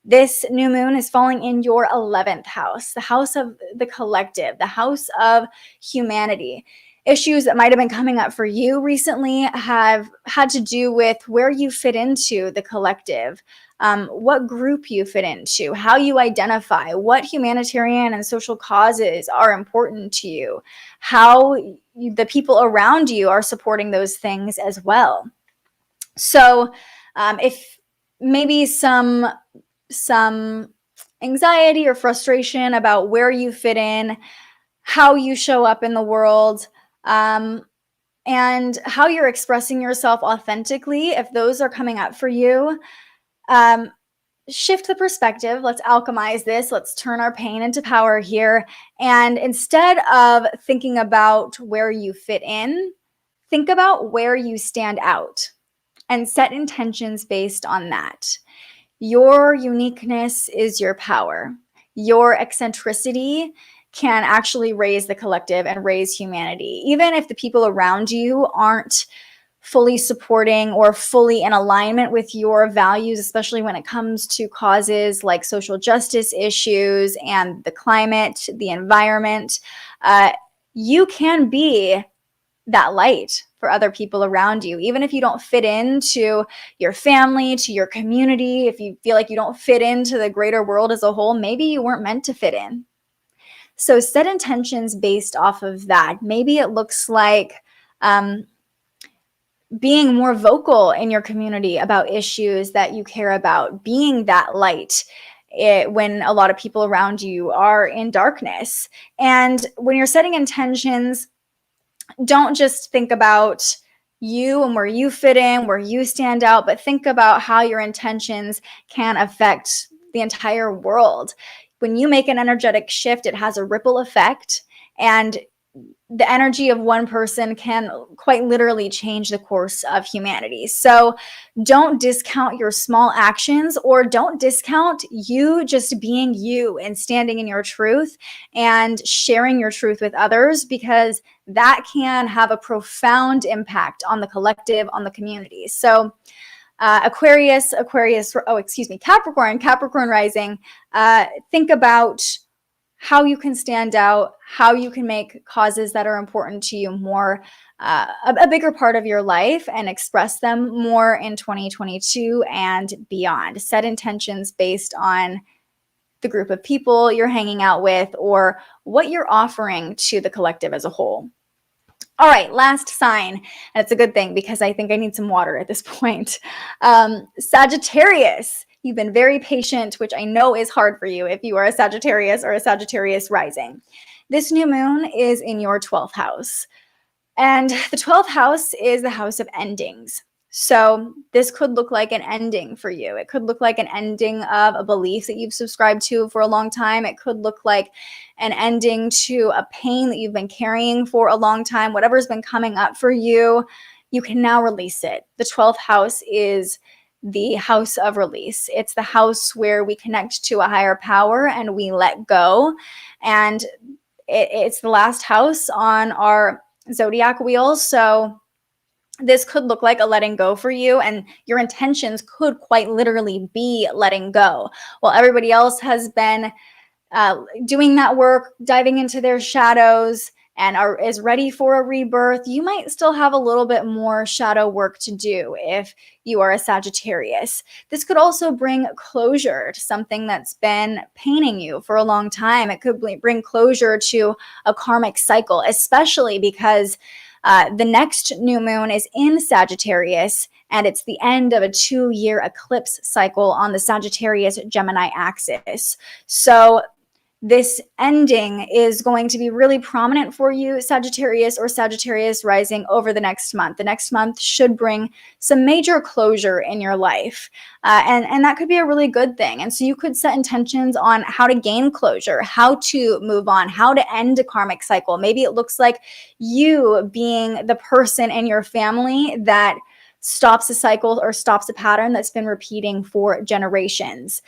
This new moon is falling in your 11th house, the house of the collective, the house of humanity. Issues that might have been coming up for you recently have had to do with where you fit into the collective, what group you fit into, how you identify, what humanitarian and social causes are important to you, how the people around you are supporting those things as well. So if maybe some anxiety or frustration about where you fit in, how you show up in the world, and how you're expressing yourself authentically, if those are coming up for you, shift the perspective. Let's alchemize this. Let's turn our pain into power here. And instead of thinking about where you fit in, think about where you stand out and set intentions based on that. Your uniqueness is your power. Your eccentricity can actually raise the collective and raise humanity. Even if the people around you aren't fully supporting or fully in alignment with your values, especially when it comes to causes like social justice issues and the climate, the environment, you can be that light for other people around you. Even if you don't fit into your family, to your community, if you feel like you don't fit into the greater world as a whole, maybe you weren't meant to fit in. So set intentions based off of that. Maybe it looks like being more vocal in your community about issues that you care about, being that light when a lot of people around you are in darkness. And when you're setting intentions, don't just think about you and where you fit in, where you stand out, but think about how your intentions can affect the entire world. When you make an energetic shift, it has a ripple effect, and the energy of one person can quite literally change the course of humanity. So don't discount your small actions, or don't discount you just being you and standing in your truth and sharing your truth with others, because that can have a profound impact on the collective, on the community. So Capricorn rising, think about how you can stand out, how you can make causes that are important to you more, a bigger part of your life, and express them more in 2022 and beyond. Set intentions based on the group of people you're hanging out with or what you're offering to the collective as a whole. All right, last sign, and it's a good thing because I think I need some water at this point. Sagittarius. You've been very patient, which I know is hard for you if you are a Sagittarius or a Sagittarius rising. This new moon is in your 12th house. And the 12th house is the house of endings. So this could look like an ending for you. It could look like an ending of a belief that you've subscribed to for a long time. It could look like an ending to a pain that you've been carrying for a long time. Whatever's been coming up for you, you can now release it. The 12th house is the house of release. It's the house where we connect to a higher power and we let go. And it's the last house on our zodiac wheel. So this could look like a letting go for you, and your intentions could quite literally be letting go. While everybody else has been doing that work, diving into their shadows, and is ready for a rebirth, you might still have a little bit more shadow work to do if you are a Sagittarius. This could also bring closure to something that's been paining you for a long time. It could bring closure to a karmic cycle, especially because the next new moon is in Sagittarius, and it's the end of a 2-year eclipse cycle on the Sagittarius-Gemini axis. So this ending is going to be really prominent for you, Sagittarius or Sagittarius rising, over the next month. The next month should bring some major closure in your life. And that could be a really good thing. And so you could set intentions on how to gain closure, how to move on, how to end a karmic cycle. Maybe it looks like you being the person in your family that stops a cycle or stops a pattern that's been repeating for generations.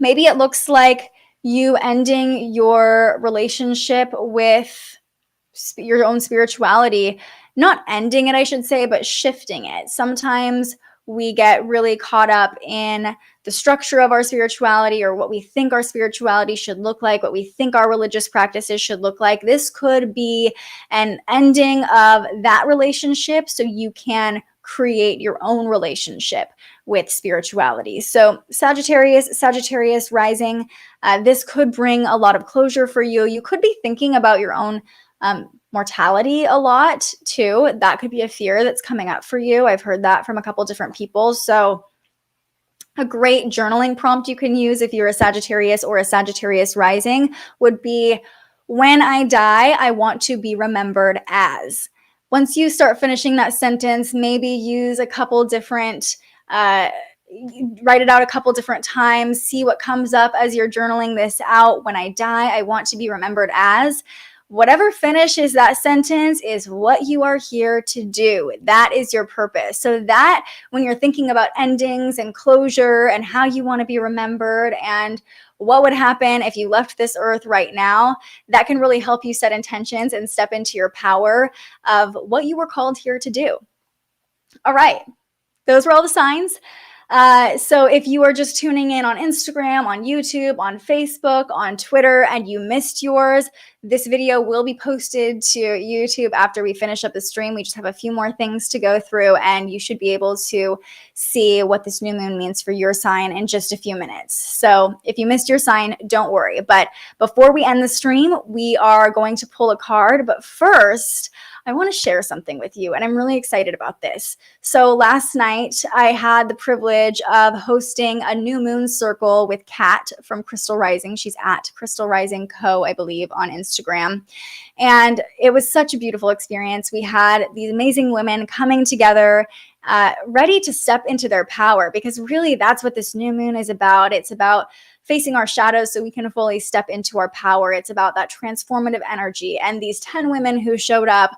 Maybe it looks like you ending your relationship with your own spirituality, not ending it, I should say, but shifting it. Sometimes we get really caught up in the structure of our spirituality, or what we think our spirituality should look like, what we think our religious practices should look like. This could be an ending of that relationship so you can create your own relationship with spirituality. So Sagittarius rising, this could bring a lot of closure for you. You could be thinking about your own mortality a lot too. That could be a fear that's coming up for you. I've heard that from a couple different people. So a great journaling prompt you can use if you're a Sagittarius or a Sagittarius rising would be, when I die, I want to be remembered as. Once you start finishing that sentence, maybe use a couple different, write it out a couple different times, see what comes up as you're journaling this out. When I die, I want to be remembered as. Whatever finishes that sentence is what you are here to do. That is your purpose. So that when you're thinking about endings and closure and how you want to be remembered and what would happen if you left this earth right now, that can really help you set intentions and step into your power of what you were called here to do. All right, those were all the signs. So if you are just tuning in on Instagram, on YouTube, on Facebook, on Twitter, and you missed yours, this video will be posted to YouTube after we finish up the stream. We just have a few more things to go through, and you should be able to see what this new moon means for your sign in just a few minutes. So if you missed your sign, don't worry. But before we end the stream, we are going to pull a card. But first, I want to share something with you, and I'm really excited about this. So last night, I had the privilege of hosting a new moon circle with Kat from Crystal Rising. She's at Crystal Rising Co., I believe, on Instagram. And it was such a beautiful experience. We had these amazing women coming together, ready to step into their power, because really that's what this new moon is about. It's about facing our shadows so we can fully step into our power. It's about that transformative energy. And these 10 women who showed up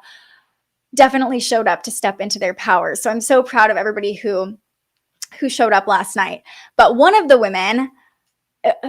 definitely showed up to step into their power. So I'm so proud of everybody who showed up last night. But one of the women,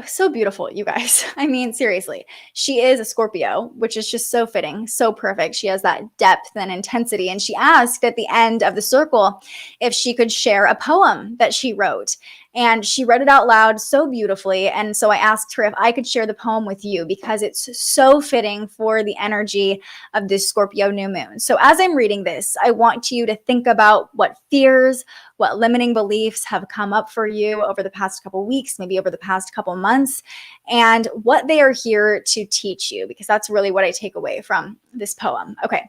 so beautiful, you guys. I mean, seriously, she is a Scorpio, which is just so fitting, so perfect. She has that depth and intensity. And she asked at the end of the circle if she could share a poem that she wrote. And she read it out loud so beautifully. And so I asked her if I could share the poem with you, because it's so fitting for the energy of this Scorpio new moon. So as I'm reading this, I want you to think about what fears, what limiting beliefs have come up for you over the past couple weeks, maybe over the past couple months, and what they are here to teach you, because that's really what I take away from this poem. Okay,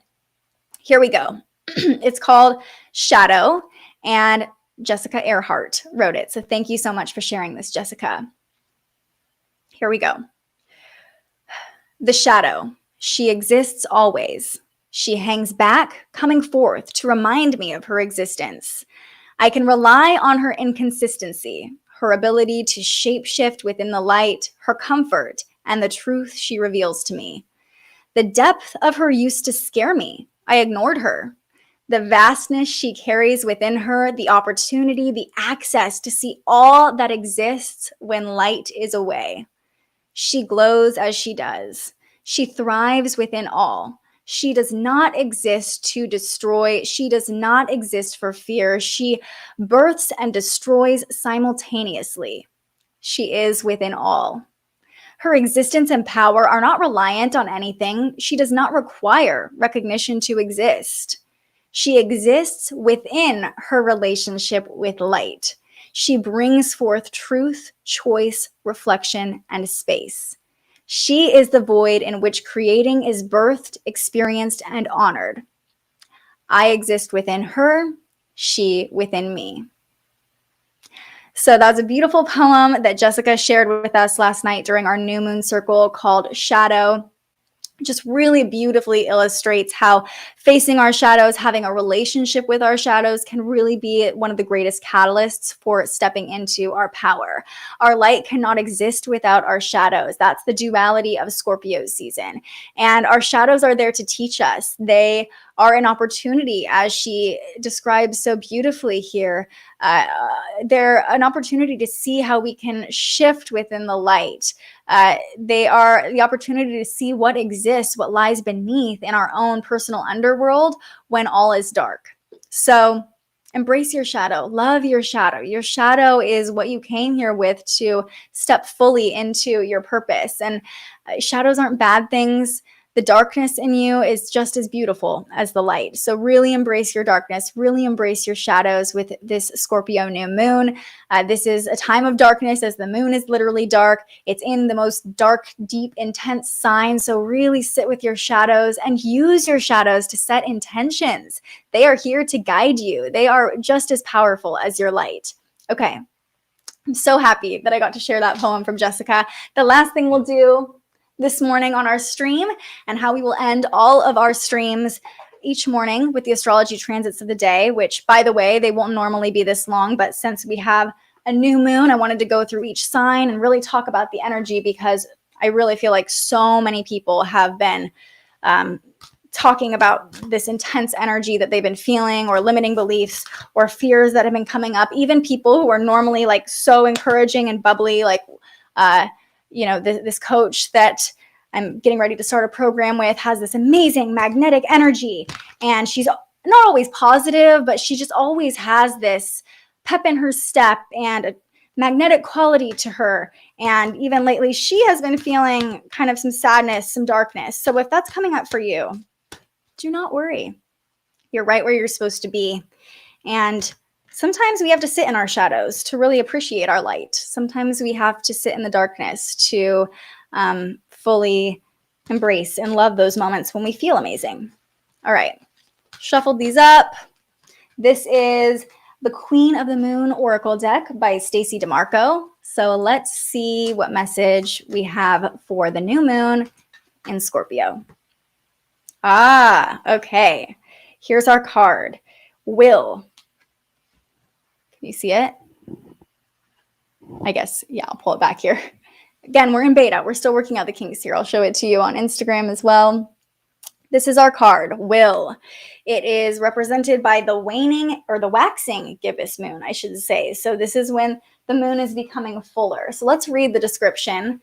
here we go. It's called Shadow, and Jessica Earhart wrote it. So thank you so much for sharing this, Jessica. Here we go. The shadow. She exists always. She hangs back, coming forth to remind me of her existence. I can rely on her inconsistency, her ability to shapeshift within the light, her comfort, and the truth she reveals to me. The depth of her used to scare me. I ignored her. The vastness she carries within her, the opportunity, the access to see all that exists when light is away. She glows as she does. She thrives within all. She does not exist to destroy. She does not exist for fear. She births and destroys simultaneously. She is within all. Her existence and power are not reliant on anything. She does not require recognition to exist. She exists within her relationship with light. She brings forth truth, choice, reflection, and space. She is the void in which creating is birthed, experienced, and honored. I exist within her, she within me. So that's a beautiful poem that Jessica shared with us last night during our new moon circle called Shadow. Just really beautifully illustrates how facing our shadows, having a relationship with our shadows can really be one of the greatest catalysts for stepping into our power. Our light cannot exist without our shadows. That's the duality of Scorpio season. And our shadows are there to teach us. They are an opportunity, as she describes so beautifully here. They're an opportunity to see how we can shift within the light. They are the opportunity to see what exists, what lies beneath in our own personal underworld when all is dark. So embrace your shadow, love your shadow. Your shadow is what you came here with to step fully into your purpose. And shadows aren't bad things. The darkness in you is just as beautiful as the light. So really embrace your darkness, really embrace your shadows with this Scorpio new moon. This is a time of darkness as the moon is literally dark. It's in the most dark, deep, intense sign. So really sit with your shadows and use your shadows to set intentions. They are here to guide you. They are just as powerful as your light. Okay. I'm so happy that I got to share that poem from Jessica. The last thing we'll do this morning on our stream, and how we will end all of our streams each morning with the astrology transits of the day, which, by the way, they won't normally be this long, but since we have a new moon, I wanted to go through each sign and really talk about the energy, because I really feel like so many people have been talking about this intense energy that they've been feeling, or limiting beliefs or fears that have been coming up. Even people who are normally like so encouraging and bubbly, like this coach that I'm getting ready to start a program with has this amazing magnetic energy, and she's not always positive, but she just always has this pep in her step and a magnetic quality to her. And even lately, she has been feeling kind of some sadness, some darkness. So if that's coming up for you, do not worry. You're right where you're supposed to be. And sometimes we have to sit in our shadows to really appreciate our light. Sometimes we have to sit in the darkness to fully embrace and love those moments when we feel amazing. All right, shuffled these up. This is the Queen of the Moon Oracle deck by Stacey DeMarco. So let's see what message we have for the new moon in Scorpio. Okay. Here's our card. Will. You see it? I guess, yeah, I'll pull it back here. Again, we're in beta. We're still working out the kinks here. I'll show it to you on Instagram as well. This is our card, Will. It is represented by the waning or the waxing gibbous moon, I should say. So this is when the moon is becoming fuller. So let's read the description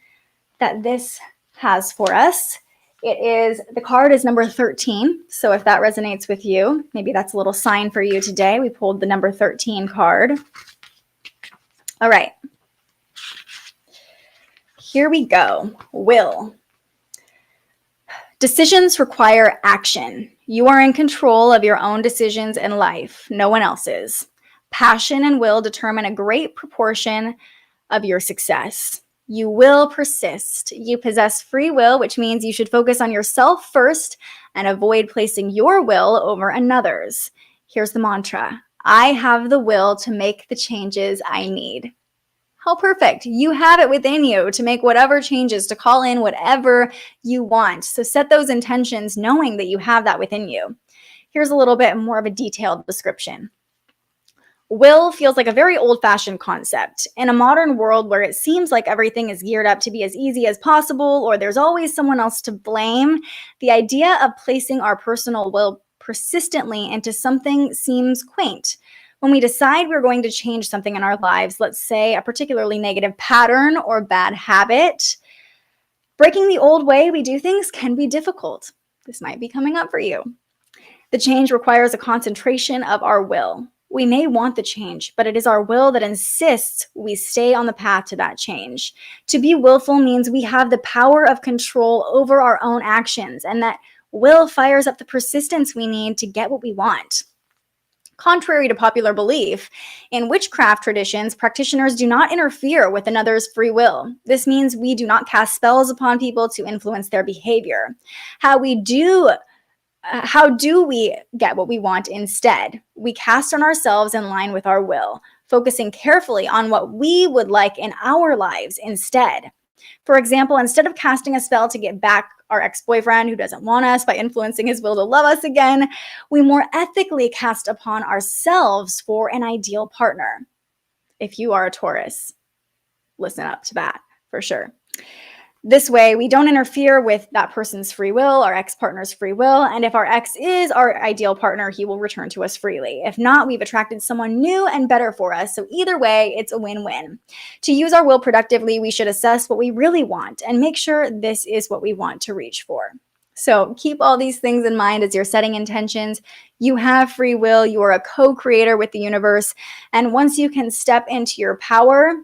that this has for us. The card is number 13. So if that resonates with you, maybe that's a little sign for you today. We pulled the number 13 card. All right. Here we go. Will. Decisions require action. You are in control of your own decisions in life. No one else's. Passion and will determine a great proportion of your success. You will persist. You possess free will, which means you should focus on yourself first and avoid placing your will over another's. Here's the mantra. I have the will to make the changes I need. How perfect. You have it within you to make whatever changes, to call in whatever you want. So set those intentions knowing that you have that within you. Here's a little bit more of a detailed description. Will feels like a very old-fashioned concept. In a modern world where it seems like everything is geared up to be as easy as possible, or there's always someone else to blame, the idea of placing our personal will persistently into something seems quaint. When we decide we're going to change something in our lives, let's say a particularly negative pattern or bad habit, breaking the old way we do things can be difficult. This might be coming up for you. The change requires a concentration of our will. We may want the change, but it is our will that insists we stay on the path to that change. To be willful means we have the power of control over our own actions, and that will fires up the persistence we need to get what we want. Contrary to popular belief, in witchcraft traditions, practitioners do not interfere with another's free will. This means we do not cast spells upon people to influence their behavior. How do we get what we want instead? We cast on ourselves in line with our will, focusing carefully on what we would like in our lives instead. For example, instead of casting a spell to get back our ex-boyfriend who doesn't want us by influencing his will to love us again, we more ethically cast upon ourselves for an ideal partner. If you are a Taurus, listen up to that for sure. This way, we don't interfere with that person's free will, our ex-partner's free will, and if our ex is our ideal partner, he will return to us freely. If not, we've attracted someone new and better for us, so either way, it's a win-win. To use our will productively, we should assess what we really want and make sure this is what we want to reach for. So keep all these things in mind as you're setting intentions. You have free will, you are a co-creator with the universe, and once you can step into your power,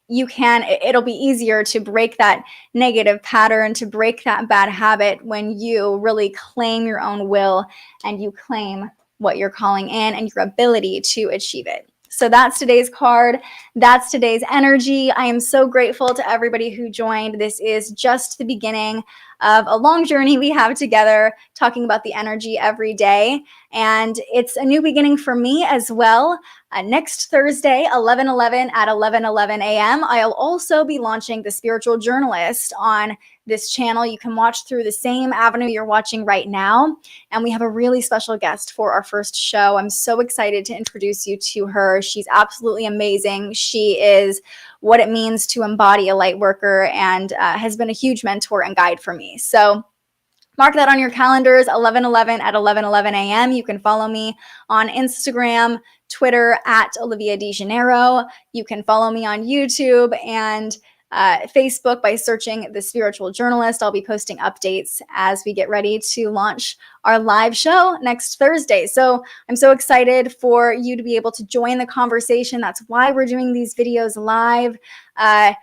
it'll be easier to break that negative pattern, to break that bad habit when you really claim your own will and you claim what you're calling in and your ability to achieve it. So that's today's card. That's today's energy. I am so grateful to everybody who joined. This is just the beginning of a long journey we have together talking about the energy every day. And it's a new beginning for me as well. Next Thursday, 11/11 at 11:11 a.m., I'll also be launching The Spiritual Journalist on this channel. You can watch through the same avenue you're watching right now. And we have a really special guest for our first show. I'm so excited to introduce you to her. She's absolutely amazing. She is what it means to embody a light worker and has been a huge mentor and guide for me. So mark that on your calendars, 11/11 at 11:11 a.m. You can follow me on Instagram, Twitter at Olivia DeJaneiro. You can follow me on YouTube and Facebook by searching The Spiritual Journalist. I'll be posting updates as we get ready to launch our live show next Thursday. So I'm so excited for you to be able to join the conversation. That's why we're doing these videos live. I'm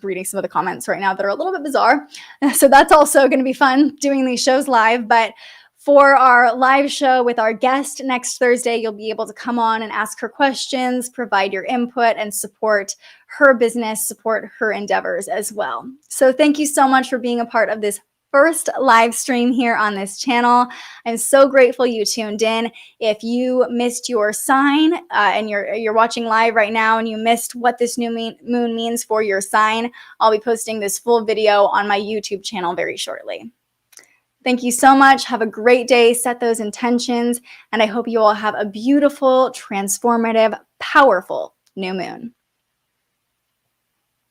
reading some of the comments right now that are a little bit bizarre. So that's also going to be fun doing these shows live. But for our live show with our guest next Thursday, you'll be able to come on and ask her questions, provide your input, and support her business, support her endeavors as well. So thank you so much for being a part of this first live stream here on this channel. I'm so grateful you tuned in. If you missed your sign and you're watching live right now and you missed what this new moon means for your sign, I'll be posting this full video on my YouTube channel very shortly. Thank you so much. Have a great day. Set those intentions, and I hope you all have a beautiful, transformative, powerful new moon.